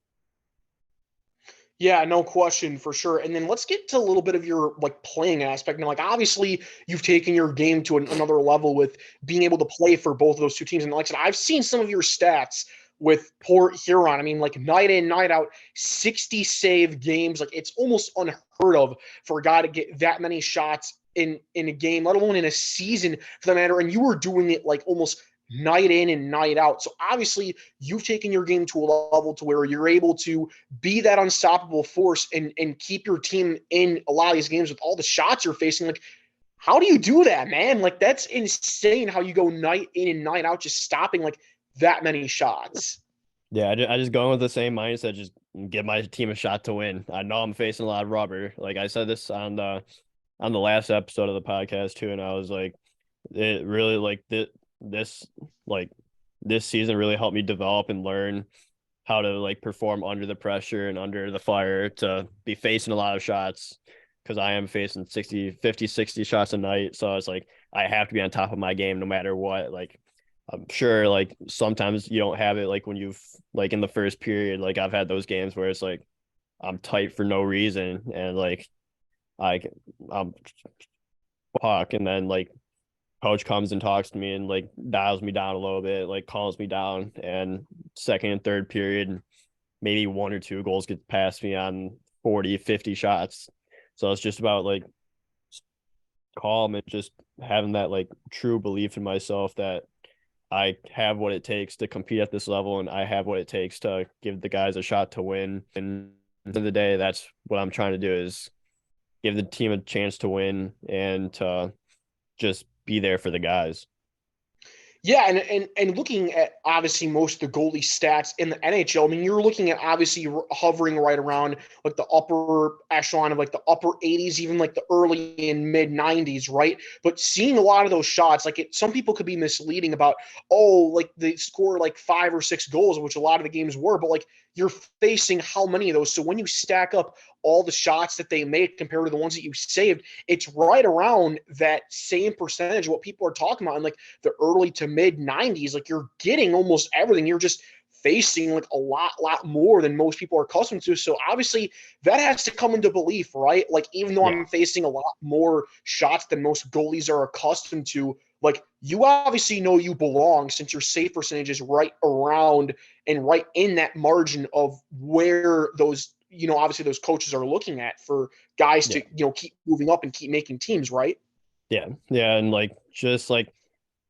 [SPEAKER 2] Yeah, no question for sure. And then let's get to a little bit of your like playing aspect. Now, like obviously you've taken your game to another level with being able to play for both of those two teams. And like I said, I've seen some of your stats with Port Huron. I mean, like night in, night out, 60 save games. Like it's almost unheard of for a guy to get that many shots in a game, let alone in a season for that matter. And you were doing it like almost night in and night out. So obviously you've taken your game to a level to where you're able to be that unstoppable force and keep your team in a lot of these games with all the shots you're facing. Like, how do you do that, man? Like, that's insane how you go night in and night out just stopping like that many shots.
[SPEAKER 1] Yeah, I just go with the same mindset, just give my team a shot to win. I know I'm facing a lot of rubber. Like I said this on the last episode of the podcast too, and I was like, it really like this like this season really helped me develop and learn how to like perform under the pressure and under the fire to be facing a lot of shots, because I am facing 60 shots a night. So it's like I have to be on top of my game no matter what. Like I'm sure like sometimes you don't have it like when you've like in the first period, like I've had those games where it's like I'm tight for no reason, and like I I'm puck, and then like coach comes and talks to me and like dials me down a little bit, like calms me down, and second and third period maybe one or two goals get past me on 40-50 shots. So it's just about like calm and just having that like true belief in myself that I have what it takes to compete at this level, and I have what it takes to give the guys a shot to win. And at the end of the day, that's what I'm trying to do, is give the team a chance to win and to just be there for the guys.
[SPEAKER 2] Yeah, and looking at obviously most of the goalie stats in the NHL, I mean, you're looking at obviously hovering right around like the upper echelon of like the upper 80s, even like the early and mid 90s, right? But seeing a lot of those shots, like some people could be misleading about, oh, like they score like 5 or 6 goals, which a lot of the games were, but like you're facing how many of those? So when you stack up all the shots that they make compared to the ones that you saved, it's right around that same percentage of what people are talking about. And like the early to mid 90s, like you're getting almost everything. You're just facing like a lot more than most people are accustomed to. So obviously that has to come into belief, right? Like even though
[SPEAKER 1] Yeah.
[SPEAKER 2] I'm facing a lot more shots than most goalies are accustomed to, like you obviously know you belong since your save percentage is right around and right in that margin of where those, obviously those coaches are looking at for guys
[SPEAKER 1] Yeah.
[SPEAKER 2] to, keep moving up and keep making teams, right?
[SPEAKER 1] Yeah. Yeah. And like, just like,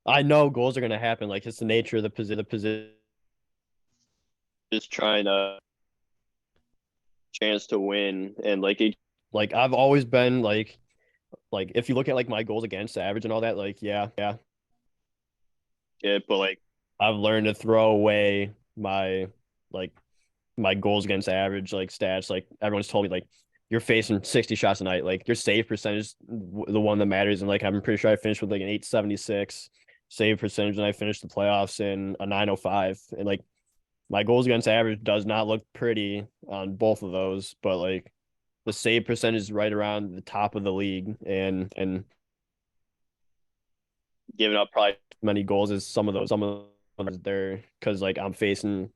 [SPEAKER 1] I know goals are going to happen. Like it's the nature of the position, just trying to chance to win. And like, like I've always been like if you look at like my goals against average and all that, like, yeah, but like I've learned to throw away my like my goals against average like stats. Like everyone's told me like you're facing 60 shots a night. Like your save percentage is the one that matters. And like I'm pretty sure I finished with like an 876 save percentage, and I finished the playoffs in a 905. And like my goals against average does not look pretty on both of those, but like the save percentage is right around the top of the league, and giving up probably many goals as some of there because like I'm facing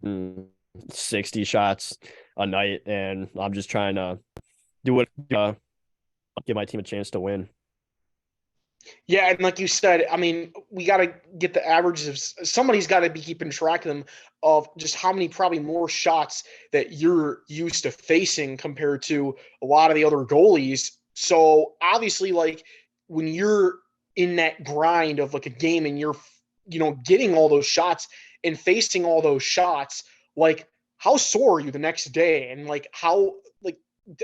[SPEAKER 1] 60 shots a night, and I'm just trying to do what give my team a chance to win.
[SPEAKER 2] Yeah, and like you said, I mean, we got to get the averages. Somebody's got to be keeping track of them of just how many probably more shots that you're used to facing compared to a lot of the other goalies. So obviously, like when you're in that grind of like a game and you're, getting all those shots and facing all those shots, like how sore are you the next day, and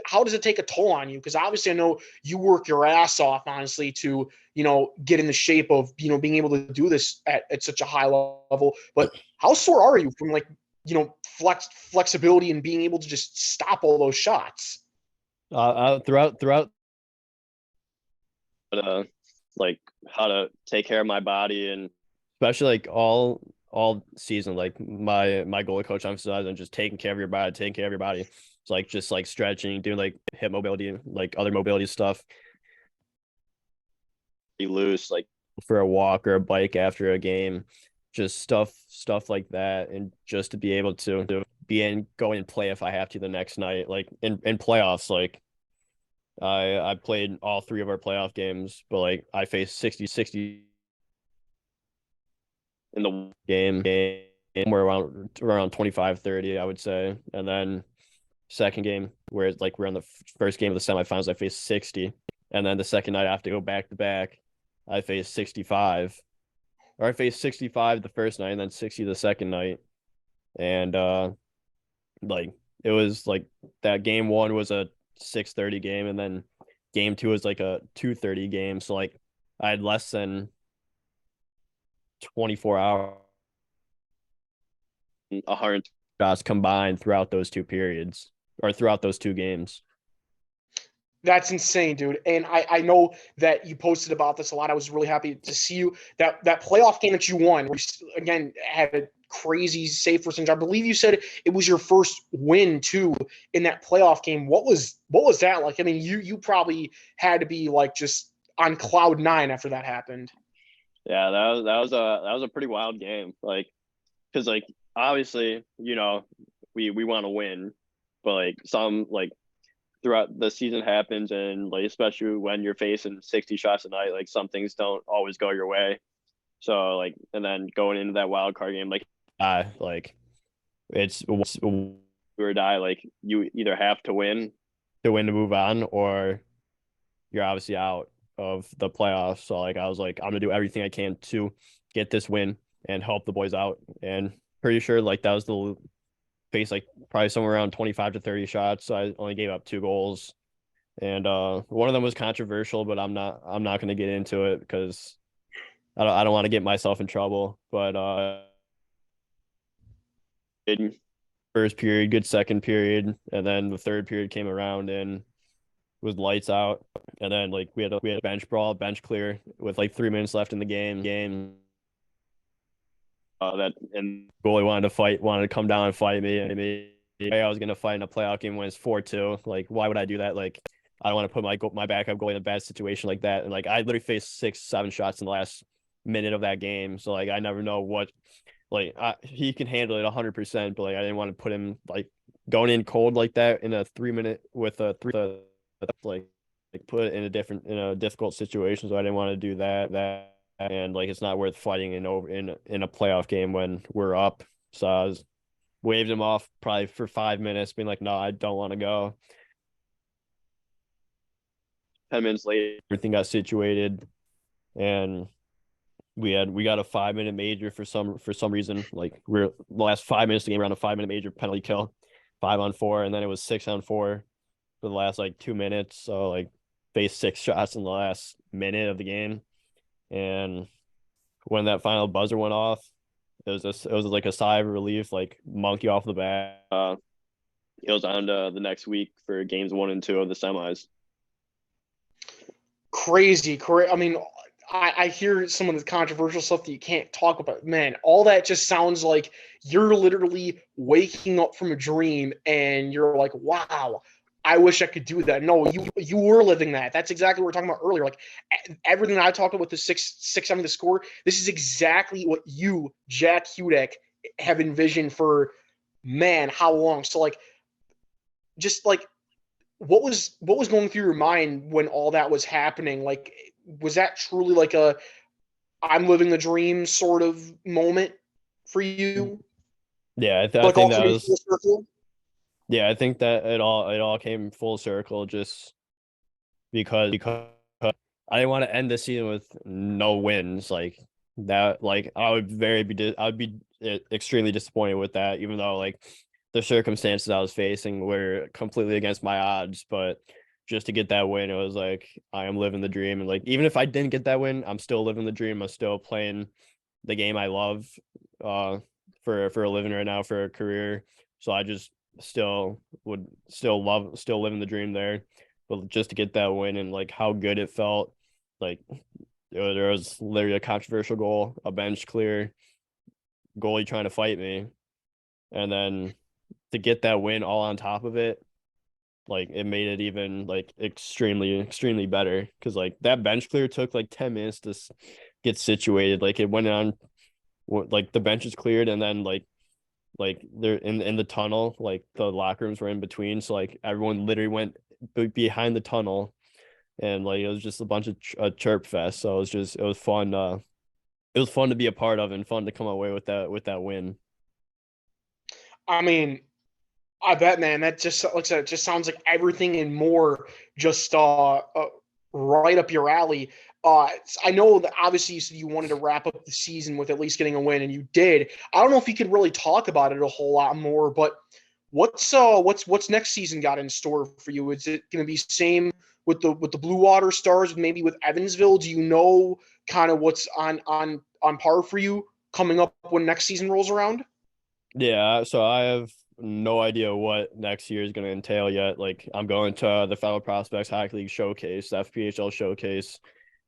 [SPEAKER 2] how does it take a toll on you? Because obviously, I know you work your ass off, honestly, to get in the shape of, being able to do this at such a high level. But how sore are you from flexibility and being able to just stop all those shots?
[SPEAKER 1] Throughout like how to take care of my body, and especially like all season, like my goalie coach emphasized on just taking care of your body, taking care of your body. It's like just like stretching, doing like hip mobility, like other mobility stuff. Be loose, like for a walk or a bike after a game, just stuff like that, and just to be able to be in, go and play if I have to the next night, like in playoffs. Like I played all three of our playoff games, but like I faced 60 in the game somewhere around 25-30, I would say. And then second game, where it's like we're on the first game of the semifinals, I faced 60. And then the second night I have to go back to back, I faced 65. Or I faced 65 the first night and then 60 the second night. And like it was like that game one was a 6:30 game, and then game two was like a 2:30 game. So like I had less than 24 hours, 100 shots combined throughout those two periods, or throughout those two games.
[SPEAKER 2] That's insane, dude. And I know that you posted about this a lot. I was really happy to see you. That playoff game that you won, where you, again, had a crazy save percentage. I believe you said it was your first win too in that playoff game. What was that like? I mean, you probably had to be like just on cloud nine after that happened.
[SPEAKER 1] Yeah, that was a pretty wild game. Like, because like obviously, we want to win, but like some like throughout the season happens, and like especially when you're facing 60 shots a night, like some things don't always go your way. So like, and then going into that wild card game, like it's or die. Like you either have to win to move on, or you're obviously out of the playoffs. So like I was like, I'm gonna do everything I can to get this win and help the boys out. And pretty sure like that was the face, like probably somewhere around 25 to 30 shots. So I only gave up 2 goals. And one of them was controversial, but I'm not gonna get into it because I don't want to get myself in trouble. But good first period, good second period, and then the third period came around and was lights out. And then like we had a bench brawl, bench clear with like 3 minutes left in the game. That and goalie wanted to come down and fight me. And I was gonna fight in a playoff game when it's 4-2. Like, why would I do that? Like, I don't want to put my backup goalie in a bad situation like that. And like, I literally faced 6-7 shots in the last minute of that game. So like, I never know what. Like, he can handle it 100%, but like, I didn't want to put him like going in cold like that in a 3 minute with a three like put it in a difficult situation. So I didn't want to do that. And like it's not worth fighting in a playoff game when we're up. So I waved him off probably for 5 minutes, being like, no, I don't want to go. 10 minutes later, everything got situated, and we got a 5 minute major for some reason. Like we're the last 5 minutes of the game around a 5 minute major penalty kill, 5-on-4, and then it was 6-on-4 for the last like 2 minutes. So like faced 6 shots in the last minute of the game. And when that final buzzer went off, it was like a sigh of relief, like monkey off the back. It was on to the next week for games 1 and 2 of the semis.
[SPEAKER 2] Crazy. I mean, I hear some of the controversial stuff that you can't talk about. Man, all that just sounds like you're literally waking up from a dream and you're like, wow, I wish I could do that. No, you were living that. That's exactly what we were talking about earlier. Like everything that I talked about with the 6-7 the score, this is exactly what you, Jack Hudek, have envisioned for, man, how long? So like, just like, what was going through your mind when all that was happening? Like, was that truly like a I'm living the dream sort of moment for you?
[SPEAKER 1] Yeah, I
[SPEAKER 2] Like
[SPEAKER 1] think
[SPEAKER 2] all
[SPEAKER 1] that
[SPEAKER 2] coming
[SPEAKER 1] was
[SPEAKER 2] full circle?
[SPEAKER 1] yeah, I think that it all came full circle just because I didn't want to end the season with no wins like that. Like I would be extremely disappointed with that, even though like the circumstances I was facing were completely against my odds. But just to get that win, it was like I am living the dream. And like even if I didn't get that win, I'm still living the dream. I'm still playing the game I love uh for a living right now for a career. So I just would still living the dream there. But just to get that win and like how good it felt, like there was literally a controversial goal, a bench clear, goalie trying to fight me, and then to get that win all on top of it, like it made it even like extremely better because like that bench clear took like 10 minutes to get situated. Like it went on, like the bench is cleared, and then like they're in the tunnel, like the locker rooms were in between, so like everyone literally went behind the tunnel, and like it was just a bunch of a chirp fest. So it was fun. It was fun to be a part of and fun to come away with that win.
[SPEAKER 2] I mean, I bet, man. That just like I said, it just sounds like everything and more, just right up your alley. I know that obviously you said you wanted to wrap up the season with at least getting a win, and you did. I don't know if you could really talk about it a whole lot more, but what's next season got in store for you? Is it going to be same with the Blue Water Stars, maybe with Evansville? Do you know kind of what's on par for you coming up when next season rolls around?
[SPEAKER 1] Yeah, so I have no idea what next year is going to entail yet. Like I'm going to the Federal Prospects Hockey League Showcase, the SPHL Showcase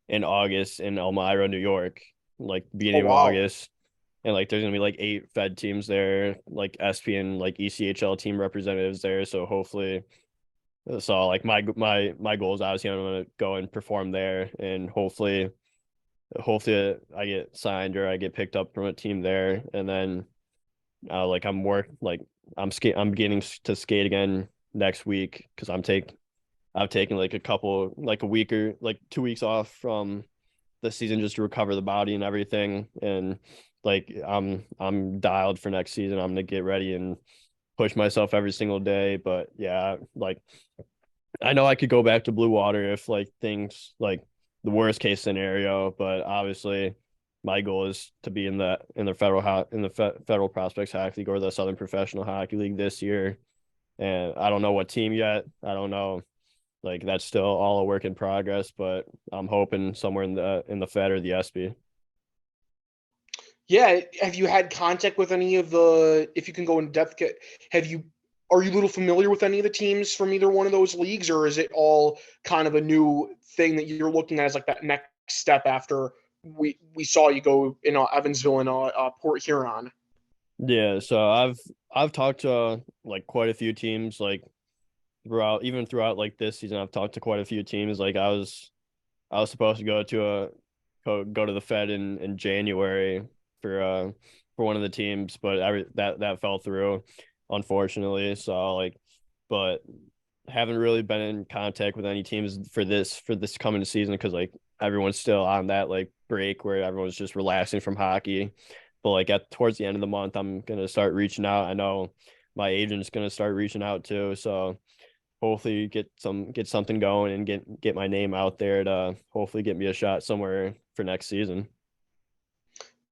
[SPEAKER 1] in August in Elmira, New York, like
[SPEAKER 2] Oh
[SPEAKER 1] beginning of
[SPEAKER 2] wow.
[SPEAKER 1] August. And like there's gonna be like 8 Fed teams there, like SP and like ECHL team representatives there. So hopefully, so like my goal is obviously I'm gonna go and perform there, and hopefully I get signed or I get picked up from a team there, and then like I'm getting to skate again next week because I've taken like a week or like 2 weeks off from the season just to recover the body and everything. And like I'm dialed for next season. I'm gonna get ready and push myself every single day. But yeah, like I know I could go back to Blue Water if like things like the worst case scenario, but obviously my goal is to be in the federal prospects hockey league or the Southern Professional Hockey League this year. And I don't know what team yet. I don't know, like that's still all a work in progress, but I'm hoping somewhere in the Fed or the SB.
[SPEAKER 2] Yeah, have you had contact with any of the? If you can go in depth, have you? Are you a little familiar with any of the teams from either one of those leagues, or is it all kind of a new thing that you're looking at as like that next step after we saw you go in Evansville and Port Huron?
[SPEAKER 1] Yeah, so I've talked to like quite a few teams like throughout like this season. I've talked to quite a few teams. Like I was supposed to go to the Fed in January for one of the teams, but that fell through, unfortunately. So like, but haven't really been in contact with any teams for this coming season because like everyone's still on that like break where everyone's just relaxing from hockey. But like at towards the end of the month, I'm gonna start reaching out. I know my agent's gonna start reaching out too. So hopefully get something going and get my name out there to hopefully get me a shot somewhere for next season.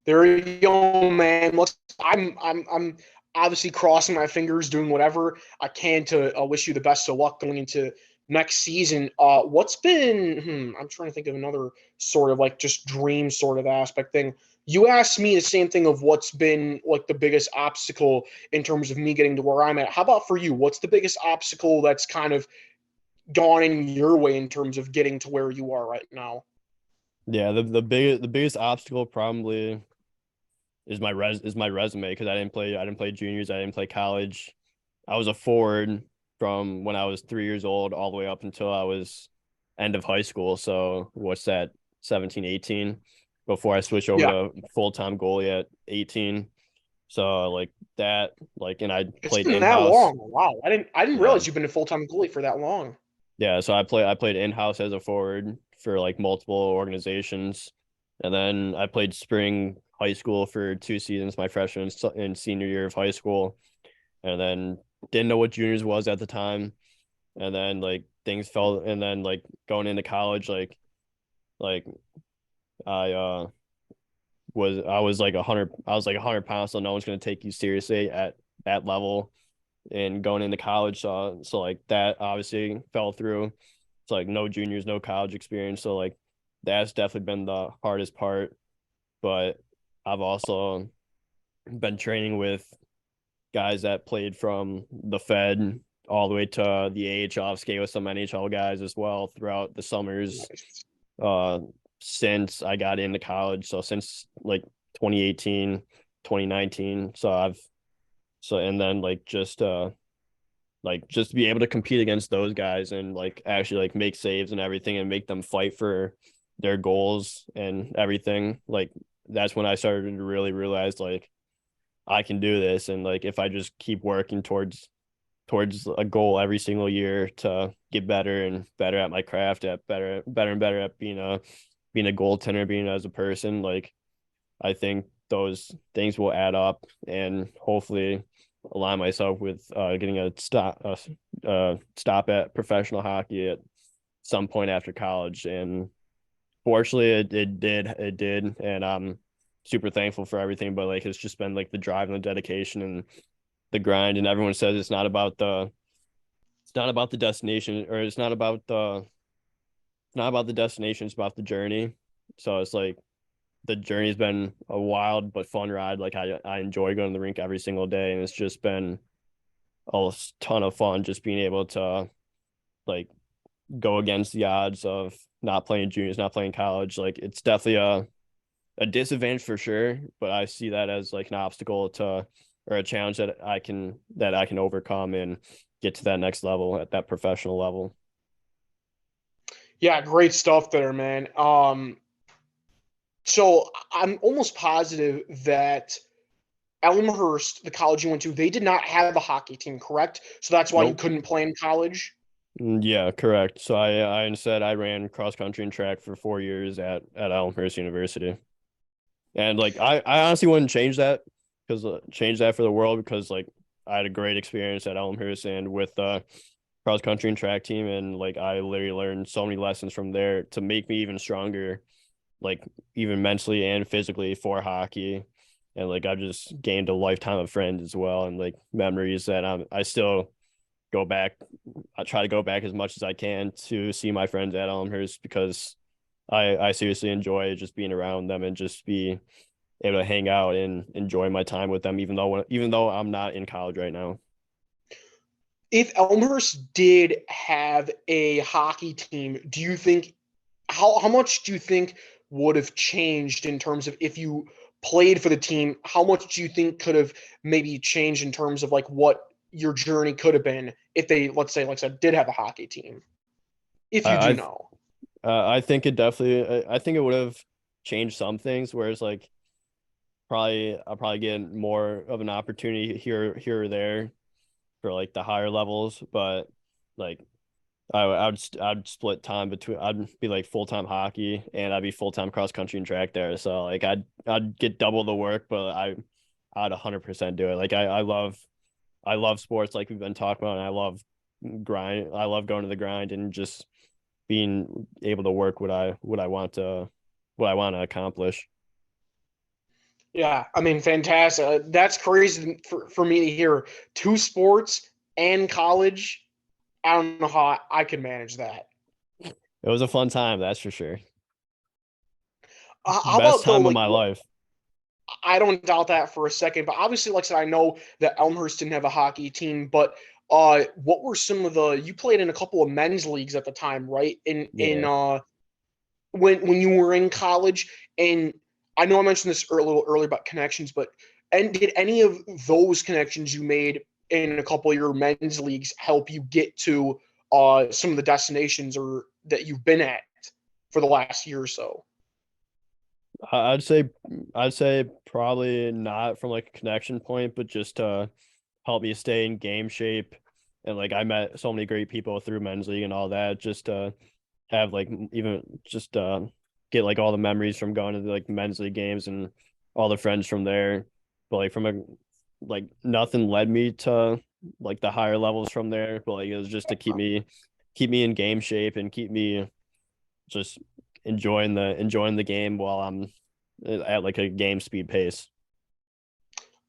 [SPEAKER 2] There you go, man. Look, I'm obviously crossing my fingers, doing whatever I can to wish you the best of luck going into next season. What's been? I'm trying to think of another sort of like just dream sort of aspect thing. You asked me the same thing of what's been like the biggest obstacle in terms of me getting to where I'm at. How about for you? What's the biggest obstacle that's kind of gone in your way in terms of getting to where you are right now?
[SPEAKER 1] Yeah, the biggest obstacle probably is my resume because I didn't play juniors, I didn't play college. I was a forward from when I was 3 years old all the way up until I was end of high school. So what's that, 17, 18, before I switched over
[SPEAKER 2] Yeah,
[SPEAKER 1] to full-time goalie at 18. So like that, like, and I
[SPEAKER 2] it's
[SPEAKER 1] played
[SPEAKER 2] been that
[SPEAKER 1] in-house.
[SPEAKER 2] long. Wow, I didn't
[SPEAKER 1] Yeah.
[SPEAKER 2] realize you've been a full time goalie for that long.
[SPEAKER 1] Yeah. So I played in-house as a forward for like multiple organizations. And then I played spring high school for 2 seasons, my freshman and senior year of high school. And then didn't know what juniors was at the time. And then like things fell, and then like going into college, like I was like 100, I was like 100 pounds, so no one's gonna take you seriously at that level. And going into college, so like that obviously fell through. It's like no juniors, no college experience. So like that's definitely been the hardest part. But I've also been training with guys that played from the Fed all the way to the AHL. I've skated with some NHL guys as well throughout the summers
[SPEAKER 2] Nice.
[SPEAKER 1] uh since I got into college. So since like 2018, 2019. And then like just be able to compete against those guys and like actually like make saves and everything and make them fight for their goals and everything. Like that's when I started to really realize like I can do this, and like if I just keep working towards a goal every single year to get better and better at my craft, at better and better at being a goaltender, being as a person, like I think those things will add up and hopefully align myself with getting a stop at professional hockey at some point after college. And fortunately it did, and I'm super thankful for everything. But like it's just been like the drive and the dedication and the grind. And everyone says it's not about the destination, or it's not about the destination, it's about the journey. So it's like the journey's been a wild but fun ride. Like I enjoy going to the rink every single day, and it's just been a ton of fun just being able to like go against the odds of not playing juniors, not playing college. Like it's definitely a disadvantage for sure, but I see that as like an obstacle to, or a challenge that I can overcome and get to that next level at that professional level.
[SPEAKER 2] Yeah, great stuff there, man. So I'm almost positive that Elmhurst, the college you went to, they did not have a hockey team, correct? So that's why you
[SPEAKER 1] Nope.
[SPEAKER 2] couldn't play in college.
[SPEAKER 1] Yeah, correct. So I instead I ran cross country and track for 4 years at Elmhurst University. And like I honestly wouldn't change that for the world, because like I had a great experience at Elmhurst and with cross country and track team, and like I literally learned so many lessons from there to make me even stronger, like even mentally and physically for hockey. And like I just gained a lifetime of friends as well, and like memories that I still go back. I try to go back as much as I can to see my friends at Elmhurst, because I seriously enjoy just being around them and just be able to hang out and enjoy my time with them, even though I'm not in college right now.
[SPEAKER 2] If Elmhurst did have a hockey team, do you think how much do you think would have changed in terms of if you played for the team? How much do you think could have maybe changed in terms of like what your journey could have been if they, let's say, like I said, did have a hockey team? If you
[SPEAKER 1] I
[SPEAKER 2] do
[SPEAKER 1] I
[SPEAKER 2] know.
[SPEAKER 1] I think it definitely. I think it would have changed some things. Whereas like I'll probably get more of an opportunity here or there for like the higher levels, but like I'd split time between. I'd be like full time hockey, and I'd be full time cross country and track there. So like I'd get double the work, but I'd 100% do it. Like I love sports, like we've been talking about, and grind. I love going to the grind and just being able to work what I want to accomplish.
[SPEAKER 2] Yeah, I mean, fantastic. That's crazy for me to hear. Two sports and college. I don't know how I can manage that.
[SPEAKER 1] It was a fun time, that's for sure.
[SPEAKER 2] How
[SPEAKER 1] Best
[SPEAKER 2] about though,
[SPEAKER 1] time of
[SPEAKER 2] like
[SPEAKER 1] my life.
[SPEAKER 2] I don't doubt that for a second. But obviously, like I said, I know that Elmhurst didn't have a hockey team, but what were some of the you played in a couple of men's leagues at the time, right? In
[SPEAKER 1] Yeah.
[SPEAKER 2] when you were in college, and I know I mentioned this a little earlier about connections, but and did any of those connections you made in a couple of your men's leagues help you get to some of the destinations or that you've been at for the last year or so?
[SPEAKER 1] I'd say probably not from like a connection point, but just to help me stay in game shape. And like I met so many great people through men's league and all that, just to have like even just get like all the memories from going to the, like men's league games and all the friends from there. But like from a like nothing led me to like the higher levels from there, but like it was just to keep me in game shape and keep me just enjoying the game while I'm at like a game speed pace.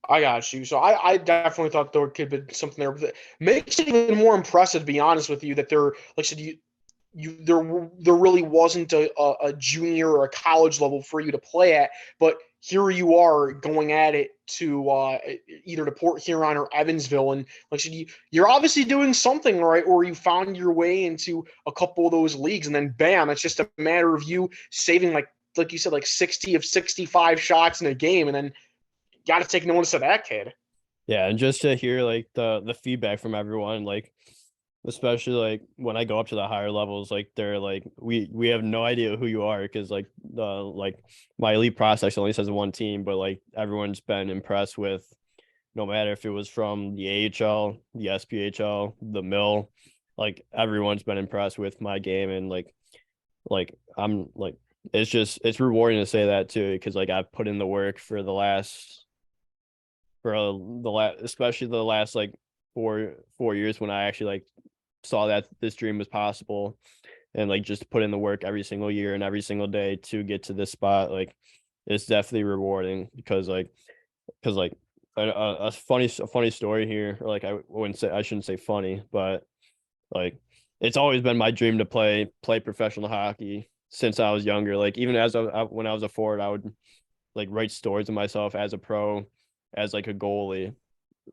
[SPEAKER 2] I got you. So I definitely thought there could have been something there. But it makes it even more impressive, to be honest with you, that there, like I said, there really wasn't a junior or a college level for you to play at, but here you are going at it to either to Port Huron or Evansville, and like I said, you're obviously doing something right, or you found your way into a couple of those leagues, and then bam, it's just a matter of you saving like you said, like 60 of 65 shots in a game, and then got to take notice of that kid.
[SPEAKER 1] Yeah, and just to hear like the feedback from everyone, like especially like when I go up to the higher levels, like they're like we have no idea who you are because like my elite prospects only says one team, but like everyone's been impressed with no matter if it was from the AHL, the SPHL, the mill, like everyone's been impressed with my game and like I'm like it's rewarding to say that too because like I've put in the work for the last especially the last like 4 years when I actually like saw that this dream was possible and like just put in the work every single year and every single day to get to this spot like it's definitely rewarding because like a funny story here or like I shouldn't say funny but like it's always been my dream to play professional hockey since I was younger like even when I was a forward I would like write stories of myself as a pro as like a goalie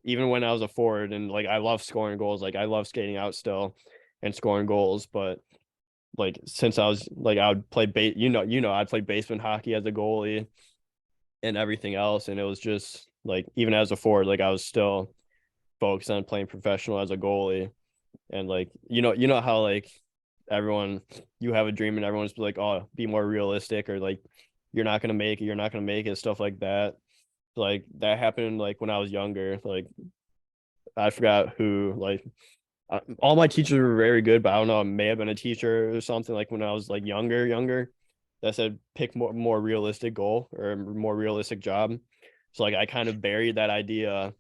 [SPEAKER 1] even when I was a forward and like I love scoring goals, like I love skating out still and scoring goals, but like since I was like I would play I'd play basement hockey as a goalie and everything else and it was just like even as a forward like I was still focused on playing professional as a goalie and like you know how like everyone you have a dream and everyone's like oh be more realistic or like you're not going to make it stuff like that like that happened like when I was younger like I forgot who like all my teachers were very good, but I don't know, it may have been a teacher or something like when I was like younger that said pick more realistic goal or more realistic job. So like I kind of buried that idea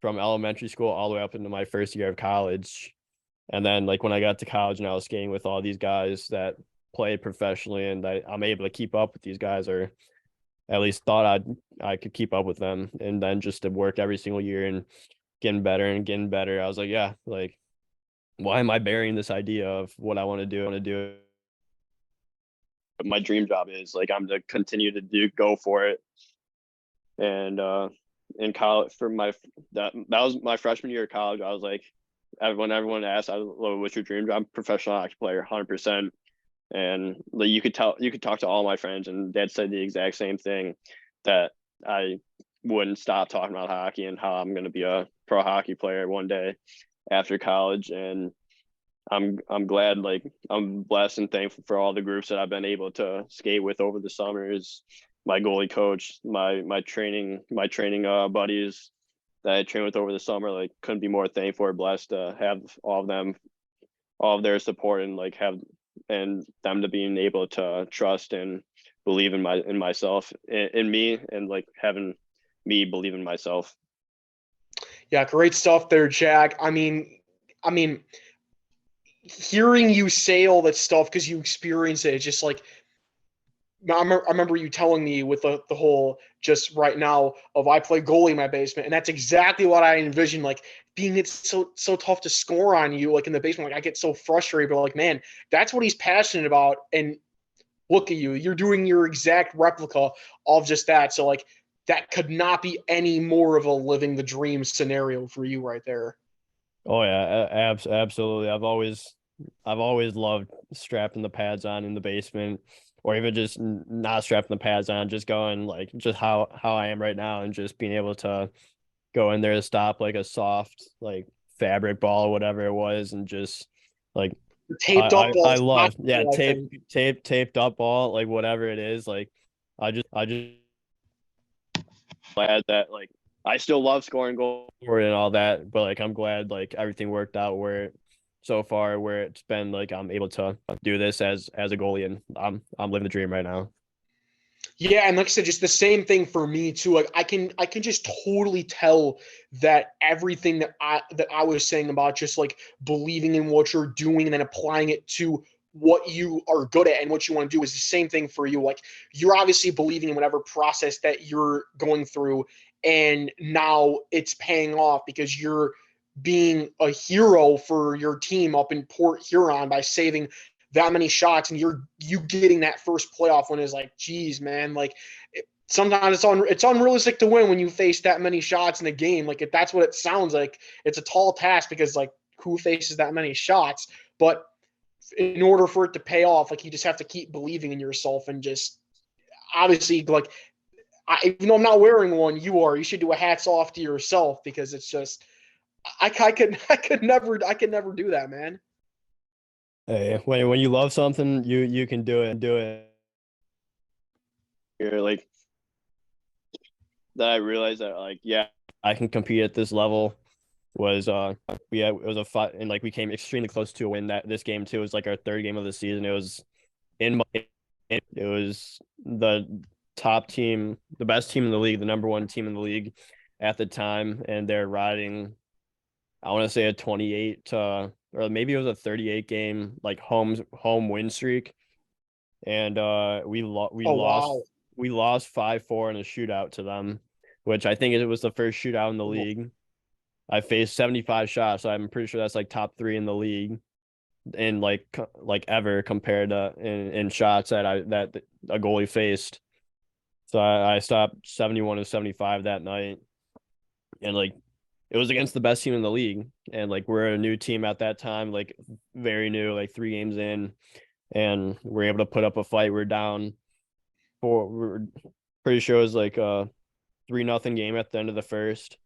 [SPEAKER 1] from elementary school all the way up into my first year of college. And then like when I got to college and I was skating with all these guys that play professionally and I'm able to keep up with these guys or at least thought I could keep up with them and then just to work every single year and getting better and getting better. I was like, yeah, like why am I burying this idea of what I want to do? I want to do my dream job is like I'm to continue to go for it. And in college for my that was my freshman year of college. I was like, everyone asked, what's your dream job? Professional hockey player, 100%. And like you could talk to all my friends, and they'd say the exact same thing that I wouldn't stop talking about hockey and how I'm going to be a pro hockey player one day after college. And I'm glad, like I'm blessed and thankful for all the groups that I've been able to skate with over the summers. My goalie coach, my training buddies that I trained with over the summer, like couldn't be more thankful or blessed to have all of them, all of their support and like have and them to being able to trust and believe in myself in me and like having me believe in myself.
[SPEAKER 2] Yeah, great stuff there, Jack. I mean, hearing you say all that stuff because you experience it, it's just like I remember you telling me with the whole just right now of I play goalie in my basement, and that's exactly what I envision. Like being it's so tough to score on you, like in the basement. Like I get so frustrated, but like man, that's what he's passionate about. And look at you, you're doing your exact replica of just that. So like that could not be any more of a living the dream scenario for you right there.
[SPEAKER 1] Oh yeah, absolutely. I've always loved strapping the pads on in the basement, or even just not strapping the pads on, just going like just how I am right now, and just being able to go in there to stop like a soft like fabric ball or whatever it was, and just like
[SPEAKER 2] The
[SPEAKER 1] I
[SPEAKER 2] taped up
[SPEAKER 1] I, I
[SPEAKER 2] balls,
[SPEAKER 1] love yeah
[SPEAKER 2] I think.
[SPEAKER 1] taped up ball like whatever it is like I just glad that like I still love scoring goals and all that, but like I'm glad like everything worked out where so far where it's been like I'm able to do this as a goalie, and I'm living the dream right now.
[SPEAKER 2] Yeah, and like I said, just the same thing for me too. Like I can just totally tell that everything that I was saying about just like believing in what you're doing and then applying it to what you are good at and what you want to do is the same thing for you. Like you're obviously believing in whatever process that you're going through, and now it's paying off because you're being a hero for your team up in Port Huron by saving that many shots, and you getting that first playoff win is like, geez, man, like sometimes it's unrealistic to win when you face that many shots in a game. Like if that's what it sounds like, it's a tall task because like who faces that many shots? But in order for it to pay off, like you just have to keep believing in yourself and just obviously like even though I'm not wearing one, you are. You should do a hats off to yourself because it's just I could never do that, man.
[SPEAKER 1] Hey, when you love something, you can do it. You're like that. I realized that like yeah, I can compete at this level. Was yeah, it was a fight, and like we came extremely close to a win that this game too. It was like our third game of the season. It was in it was the top team, the best team in the league, the number one team in the league at the time, and they're riding, I want to say a 28 to, or maybe it was a 38 game like home win streak, and
[SPEAKER 2] Oh wow.
[SPEAKER 1] we lost 5-4 in a shootout to them, which I think it was the first shootout in the league. I faced 75 shots, so I'm pretty sure that's like top three in the league in like ever compared to in shots that a goalie faced. So I stopped 71 to 75 that night, and like it was against the best team in the league, and like we're a new team at that time, like very new, like 3 games in, and we're able to put up a fight. We're down we're pretty sure it was like a 3-0 game at the end of the first,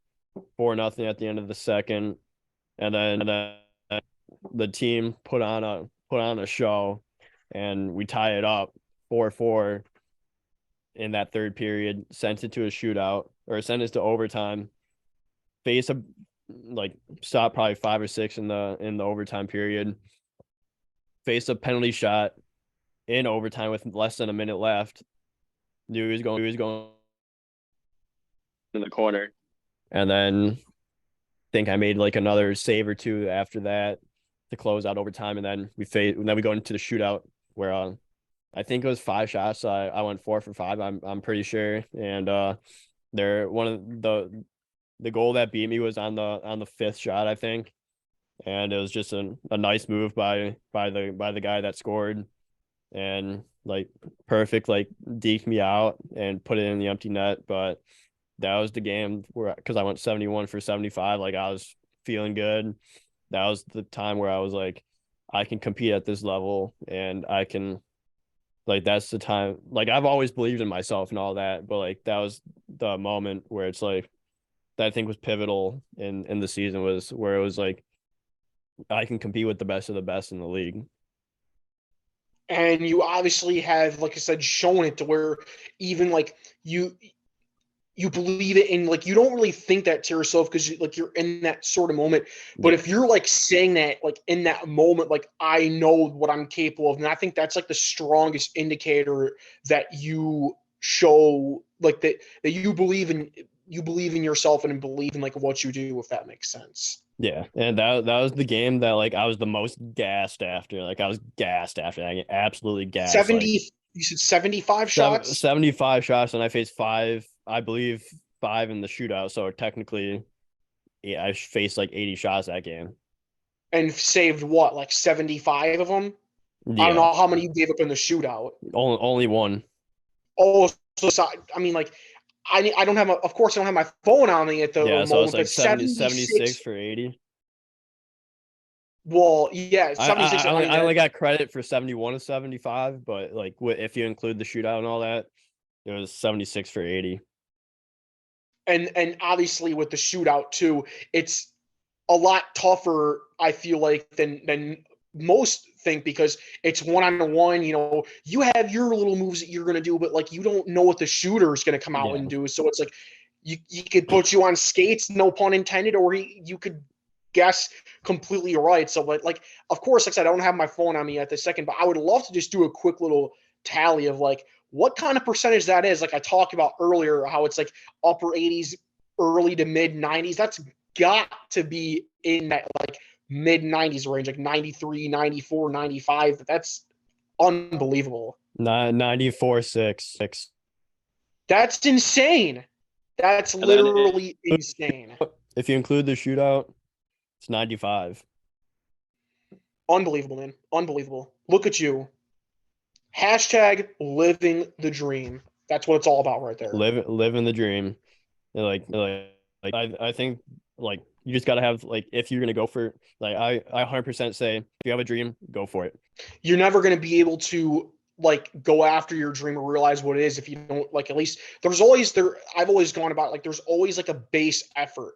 [SPEAKER 1] 4-0 at the end of the second, and then the team put on a show, and we tie it up 4-4 in that third period, sent it to a shootout or sent it to overtime. Face a like stop probably 5 or 6 in the overtime period. Face a penalty shot in overtime with less than a minute left. Knew he was going in the corner, and then think I made like another save or two after that to close out overtime, and then we go into the shootout where I think it was 5 shots. So I went 4 for 5. I'm pretty sure, and they're one of the goal that beat me was on the fifth shot, I think, and it was just a nice move by the guy that scored, and like perfect like deked me out and put it in the empty net. But that was the game where because I went 71 for 75, like I was feeling good. That was the time where I was like, I can compete at this level, and I can like that's the time. Like I've always believed in myself and all that, but like that was the moment where it's like that I think was pivotal in the season, was where it was like I can compete with the best of the best in the league.
[SPEAKER 2] And you obviously have, like I said, shown it to where even like you believe it, and like you don't really think that to yourself because like you're in that sort of moment. But
[SPEAKER 1] Yeah.
[SPEAKER 2] if you're like saying that like in that moment, like I know what I'm capable of, and I think that's like the strongest indicator that you show like that you believe in yourself and believe in like what you do, if that makes sense.
[SPEAKER 1] Yeah, and that was the game that like I was the most gassed after. Like I was gassed after. I get absolutely gassed. Like
[SPEAKER 2] 70, you said 75 shots
[SPEAKER 1] 75 shots, and I faced five, I believe, five in the shootout. So technically, yeah, I faced like 80 shots that game.
[SPEAKER 2] and saved what, like 75 of them? I don't
[SPEAKER 1] Yeah,
[SPEAKER 2] know how many you gave up in the shootout.
[SPEAKER 1] only one.
[SPEAKER 2] Oh, so I mean, like I don't have of course I don't have my phone on me at the
[SPEAKER 1] Yeah, so
[SPEAKER 2] moment,
[SPEAKER 1] it's like
[SPEAKER 2] but
[SPEAKER 1] 76
[SPEAKER 2] 76.
[SPEAKER 1] for 80.
[SPEAKER 2] Well, yeah,
[SPEAKER 1] I, I
[SPEAKER 2] 76.
[SPEAKER 1] I
[SPEAKER 2] I
[SPEAKER 1] only,
[SPEAKER 2] mean,
[SPEAKER 1] I only got credit for 71 of 75, but like if you include the shootout and all that, it was 76 for 80.
[SPEAKER 2] and obviously with the shootout too, it's a lot tougher, I feel like, than most think, because it's one-on-one. You have your little moves that you're going to do, but like you don't know what the shooter is going to come out
[SPEAKER 1] Yeah.
[SPEAKER 2] and do. So it's like you could put you on skates, no pun intended, or you could guess completely right. So, but like, of course, like I said, I don't have my phone on me at this second, but I would love to just do a quick little tally of like what kind of percentage that is. Like I talked about earlier, how it's like upper 80s, early to mid 90s. That's got to be in that like mid 90s range, like 93, 94, 95. That's unbelievable.
[SPEAKER 1] 94-6.
[SPEAKER 2] That's insane. That's
[SPEAKER 1] And then
[SPEAKER 2] literally insane.
[SPEAKER 1] if you include the shootout, it's 95.
[SPEAKER 2] Unbelievable, man. Unbelievable. Look at you. Hashtag living the dream. That's what it's all about right there.
[SPEAKER 1] Living the dream. And like I think like you just gotta have, like, if you're gonna go for it, like I 100% say if you have a dream, go for it.
[SPEAKER 2] You're never going to be able to like go after your dream or realize what it is if you don't, like, at least I've always gone about like there's always like a base effort.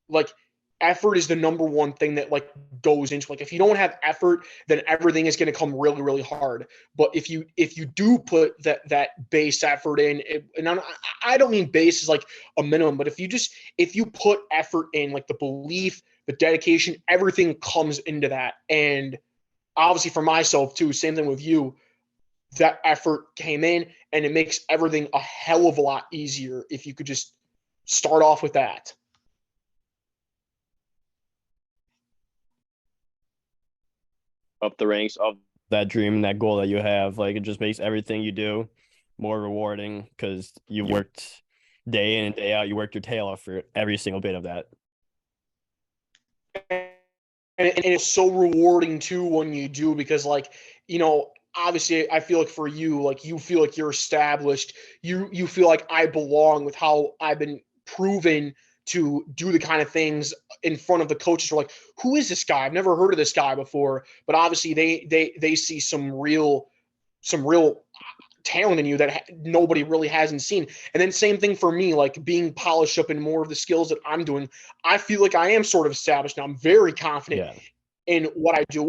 [SPEAKER 2] Like effort is the number one thing that like goes into, like, if you don't have effort, then everything is going to come really really hard. But if you do put that base effort in it, and I don't mean base is like a minimum, but if you put effort in, like the belief, the dedication, everything comes into that. And obviously for myself too, same thing with you, that effort came in, and it makes everything a hell of a lot easier if you could just start off with that.
[SPEAKER 1] Up the ranks of that dream and that goal that you have. Like, it just makes everything you do more rewarding because you worked day in and day out. You worked your tail off for every single bit of that.
[SPEAKER 2] And it's so rewarding too when you do, because like, obviously I feel like for you, like you feel like you're established, you feel like I belong with how I've been proven to do the kind of things in front of the coaches who are like, who is this guy? I've never heard of this guy before. But obviously they see some real talent in you that nobody really hasn't seen. And then same thing for me, like being polished up in more of the skills that I'm doing. I feel like I am sort of established now. I'm very confident
[SPEAKER 1] Yeah.
[SPEAKER 2] in what I do.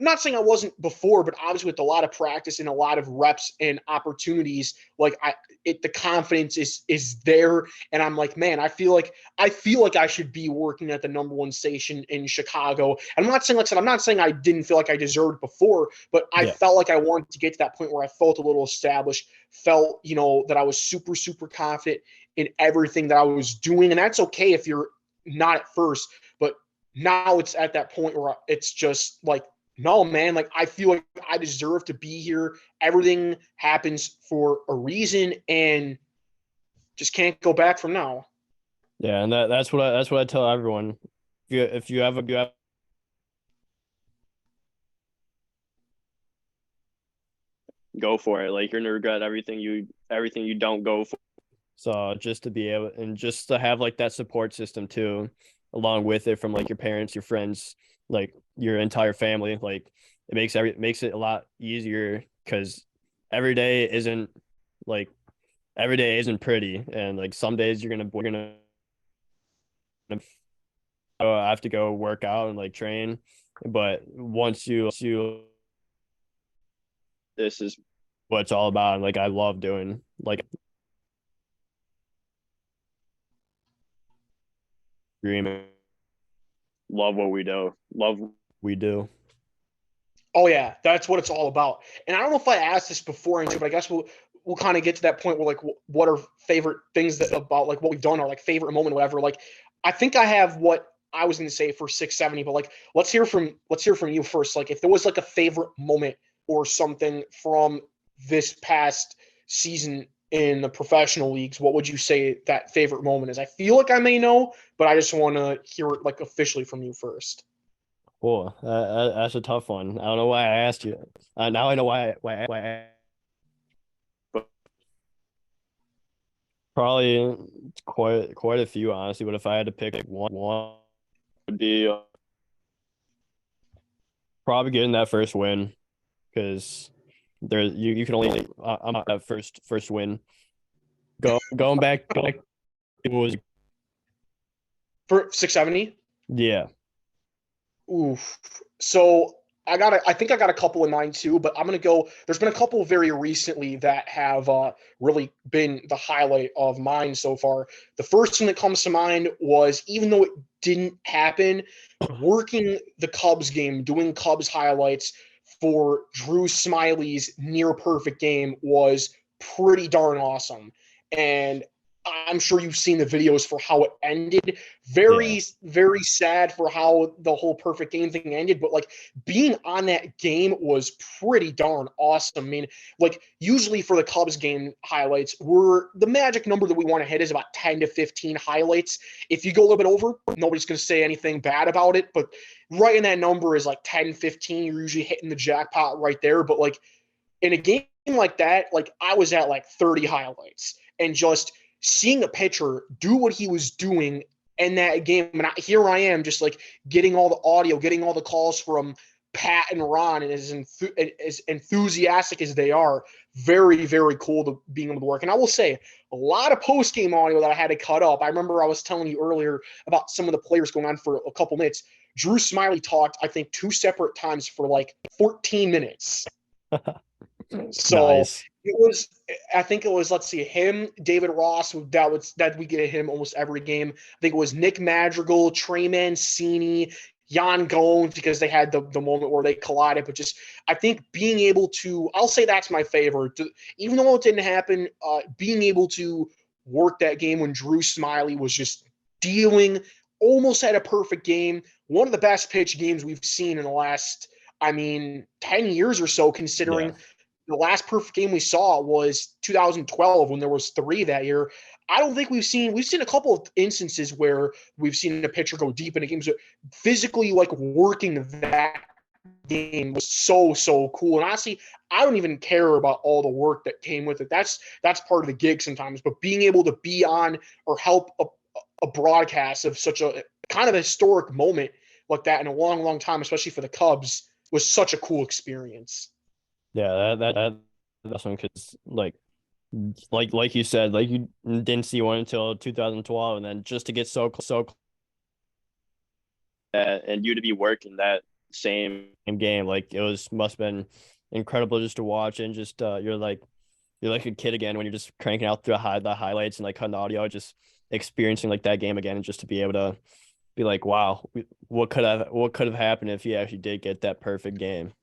[SPEAKER 2] I'm not saying I wasn't before, but obviously with a lot of practice and a lot of reps and opportunities, like the confidence is there, and I'm like, man, I feel like I should be working at the number one station in Chicago. And I'm not saying, like I said, I'm not saying I didn't feel like I deserved before, but I
[SPEAKER 1] Yeah.
[SPEAKER 2] felt like I wanted to get to that point where I felt a little established, felt that I was super super confident in everything that I was doing, and that's okay if you're not at first, but now it's at that point where it's just like, no, man, like I feel like I deserve to be here. Everything happens for a reason, and just can't go back from now.
[SPEAKER 1] Yeah, and that's what I tell everyone. If you have go for it. Like, you're gonna regret everything you don't go for. So just to be able and just to have like that support system too, along with it, from like your parents, your friends, like your entire family, like it makes it a lot easier because every day isn't like every day isn't pretty, and like some days you're gonna I have to go work out and like train, but once you this is what it's all about, and like I love doing, like, dreaming, love what we do.
[SPEAKER 2] Oh yeah, that's what it's all about. And I don't know if I asked this before, but I guess we'll kind of get to that point where like what are favorite things that about like what we've done, or like favorite moment, whatever. Like I think I have what I was going to say for 670, but like let's hear from you first. Like if there was like a favorite moment or something from this past season in the professional leagues, what would you say that favorite moment is? I feel like I may know, but I just want to hear it like officially from you first.
[SPEAKER 1] Cool. That's a tough one. I don't know why I asked you. Now I know why. But Probably quite a few, honestly. But if I had to pick like one would be probably getting that first win because you can only I'm not that first win. Going back it was
[SPEAKER 2] For 670?
[SPEAKER 1] yeah.
[SPEAKER 2] Oof. So I think I got a couple in mind too, but I'm gonna go. There's been a couple very recently that have really been the highlight of mine so far. The first one that comes to mind was, even though it didn't happen, working the Cubs game, doing Cubs highlights for Drew Smiley's near perfect game was pretty darn awesome. And I'm sure you've seen the videos for how it ended.
[SPEAKER 1] Yeah.
[SPEAKER 2] Very, very sad for how the whole perfect game thing ended, but like being on that game was pretty darn awesome. I mean, like usually for the Cubs game highlights, the magic number that we want to hit is about 10 to 15 highlights. If you go a little bit over, nobody's going to say anything bad about it, but right in that number is like 10, 15. You're usually hitting the jackpot right there. But like in a game like that, like I was at like 30 highlights, and just seeing a pitcher do what he was doing in that game. And here I am just like getting all the audio, getting all the calls from Pat and Ron, and as enthusiastic as they are, very, very cool to being able to work. And I will say, a lot of post game audio that I had to cut up. I remember I was telling you earlier about some of the players going on for a couple minutes. Drew Smiley talked, I think, two separate times for like 14 minutes. So
[SPEAKER 1] Nice.
[SPEAKER 2] it was, I think it was, let's see, him, David Ross, that we get him almost every game. I think it was Nick Madrigal, Trey Mancini, Jan Gomes, because they had the moment where they collided. But just, I think being able to, I'll say that's my favorite. Even though it didn't happen, being able to work that game when Drew Smiley was just dealing, almost had a perfect game. One of the best pitch games we've seen in the last, I mean, 10 years or so,
[SPEAKER 1] Yeah.
[SPEAKER 2] considering the last perfect game we saw was 2012 when there was three that year. I don't think we've seen a couple of instances where we've seen a pitcher go deep in a game. So physically, like working that game was so cool. And honestly, I don't even care about all the work that came with it. That's part of the gig sometimes. But being able to be on or help a broadcast of such a kind of historic moment like that in a long time, especially for the Cubs, was such a cool experience.
[SPEAKER 1] Yeah, that's one because like you said, like you didn't see one until 2012, and then just to get and you to be working that same game, like it was must have been incredible just to watch and just you're like a kid again when you're just cranking out the highlights and like cutting the audio, just experiencing like that game again, and just to be able to be like, wow, what could have happened if he actually did get that perfect game.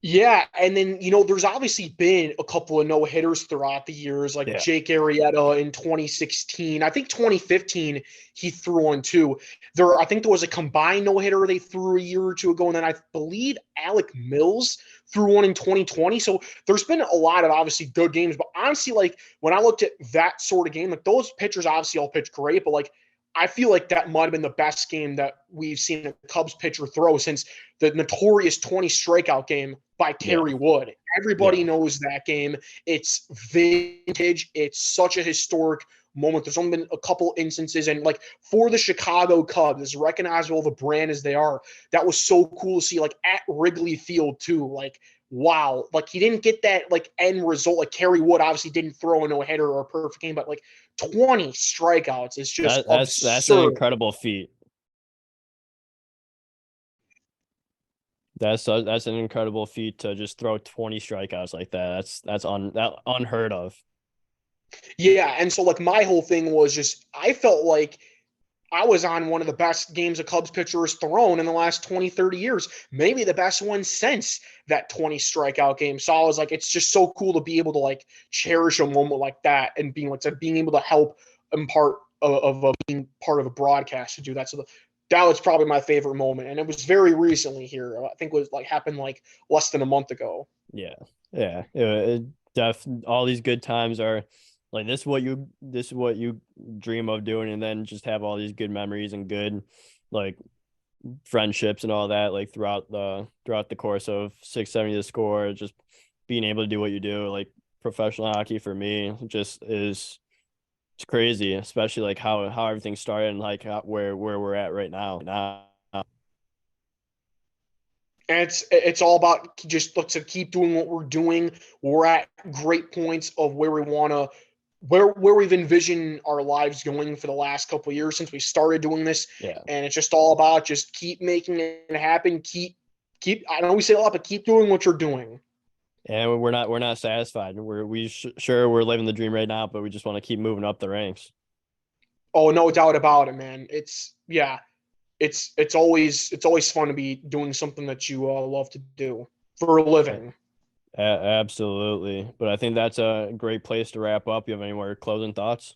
[SPEAKER 2] Yeah, and then there's obviously been a couple of no hitters throughout the years, like
[SPEAKER 1] Yeah.
[SPEAKER 2] Jake Arrieta in 2016. I think 2015 he threw one too. I think there was a combined no hitter they threw a year or two ago, and then I believe Alec Mills threw one in 2020. So there's been a lot of obviously good games, but honestly, like when I looked at that sort of game, like those pitchers obviously all pitch great, but like I feel like that might have been the best game that we've seen a Cubs pitcher throw since the notorious 20 strikeout game by
[SPEAKER 1] Yeah.
[SPEAKER 2] Kerry Wood. Everybody
[SPEAKER 1] Yeah.
[SPEAKER 2] knows that game. It's vintage. It's such a historic moment. There's only been a couple instances, and like for the Chicago Cubs, as recognizable of a brand as they are, that was so cool to see. Like at Wrigley Field too. Like wow, like he didn't get that like end result. Like Kerry Wood obviously didn't throw a no hitter or a perfect game, but like 20 strikeouts is just
[SPEAKER 1] That's an
[SPEAKER 2] absurd.
[SPEAKER 1] incredible feat. That's an incredible feat to just throw 20 strikeouts like that. That unheard of.
[SPEAKER 2] Yeah, and so like my whole thing was just I felt like I was on one of the best games a Cubs pitcher has thrown in the last 20, 30 years, maybe the best one since that 20 strikeout game. So I was like, it's just so cool to be able to like cherish a moment like that and being able to help impart of being part of a broadcast to do that. So that was probably my favorite moment. And it was very recently here. I think it was like happened like less than a month ago.
[SPEAKER 1] Yeah. Yeah. All these good times are like this is what you dream of doing, and then just have all these good memories and good like friendships and all that like throughout the course of 670 to score, just being able to do what you do, like professional hockey for me just is It's crazy, especially like how everything started and like where we're at right now.
[SPEAKER 2] And it's all about just let's keep doing what we're doing. We're at great points of where we want to where we've envisioned our lives going for the last couple of years since we started doing this.
[SPEAKER 1] Yeah.
[SPEAKER 2] And it's just all about just keep making it happen. Keep I know we say a lot, but keep doing what you're doing.
[SPEAKER 1] And we're not satisfied. Sure we're living the dream right now, but we just want to keep moving up the ranks.
[SPEAKER 2] Oh, no doubt about it, man. It's always fun to be doing something that you love to do for a living.
[SPEAKER 1] Absolutely. But I think that's a great place to wrap up. You have any more closing thoughts?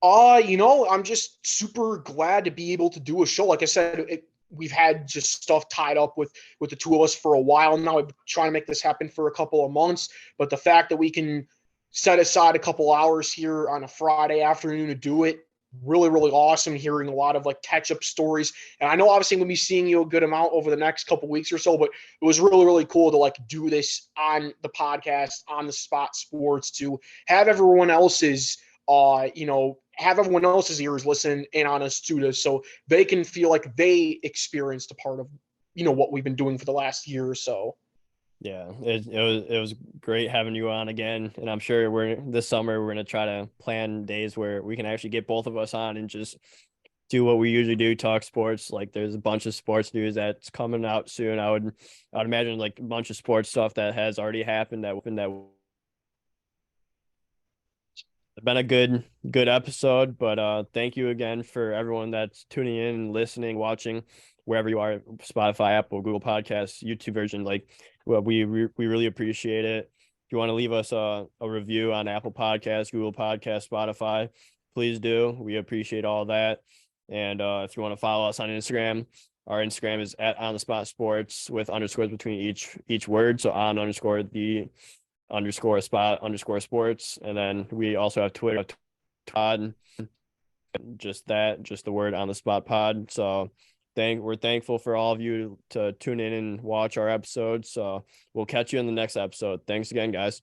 [SPEAKER 2] I'm just super glad to be able to do a show. Like I said, we've had just stuff tied up with the two of us for a while now. I've been trying to make this happen for a couple of months, but the fact that we can set aside a couple hours here on a Friday afternoon to do it, really, really awesome. Hearing a lot of like catch-up stories, and I know obviously we'll be seeing you a good amount over the next couple weeks or so, but it was really, really cool to like do this on the podcast, on the Spot Sports, to have everyone else's have everyone else's ears listen in on us too, so they can feel like they experienced a part of, what we've been doing for the last year or so.
[SPEAKER 1] Yeah, it was great having you on again, and I'm sure this summer we're gonna try to plan days where we can actually get both of us on and just do what we usually do, talk sports. Like there's a bunch of sports news that's coming out soon. I would imagine like a bunch of sports stuff that has already happened that it's been a good episode, but thank you again for everyone that's tuning in, listening, watching, wherever you are, Spotify, Apple, Google Podcasts, YouTube version. Like, well, we really appreciate it. If you want to leave us a review on Apple Podcasts, Google Podcasts, Spotify, please do. We appreciate all that. And if you want to follow us on Instagram, our Instagram is at On the Spot Sports with underscores between each word. So on underscore the underscore spot underscore sports. And then we also have Twitter, Todd, just the word On the Spot pod. So we're thankful for all of you to tune in and watch our episodes. So we'll catch you in the next episode. Thanks again, guys.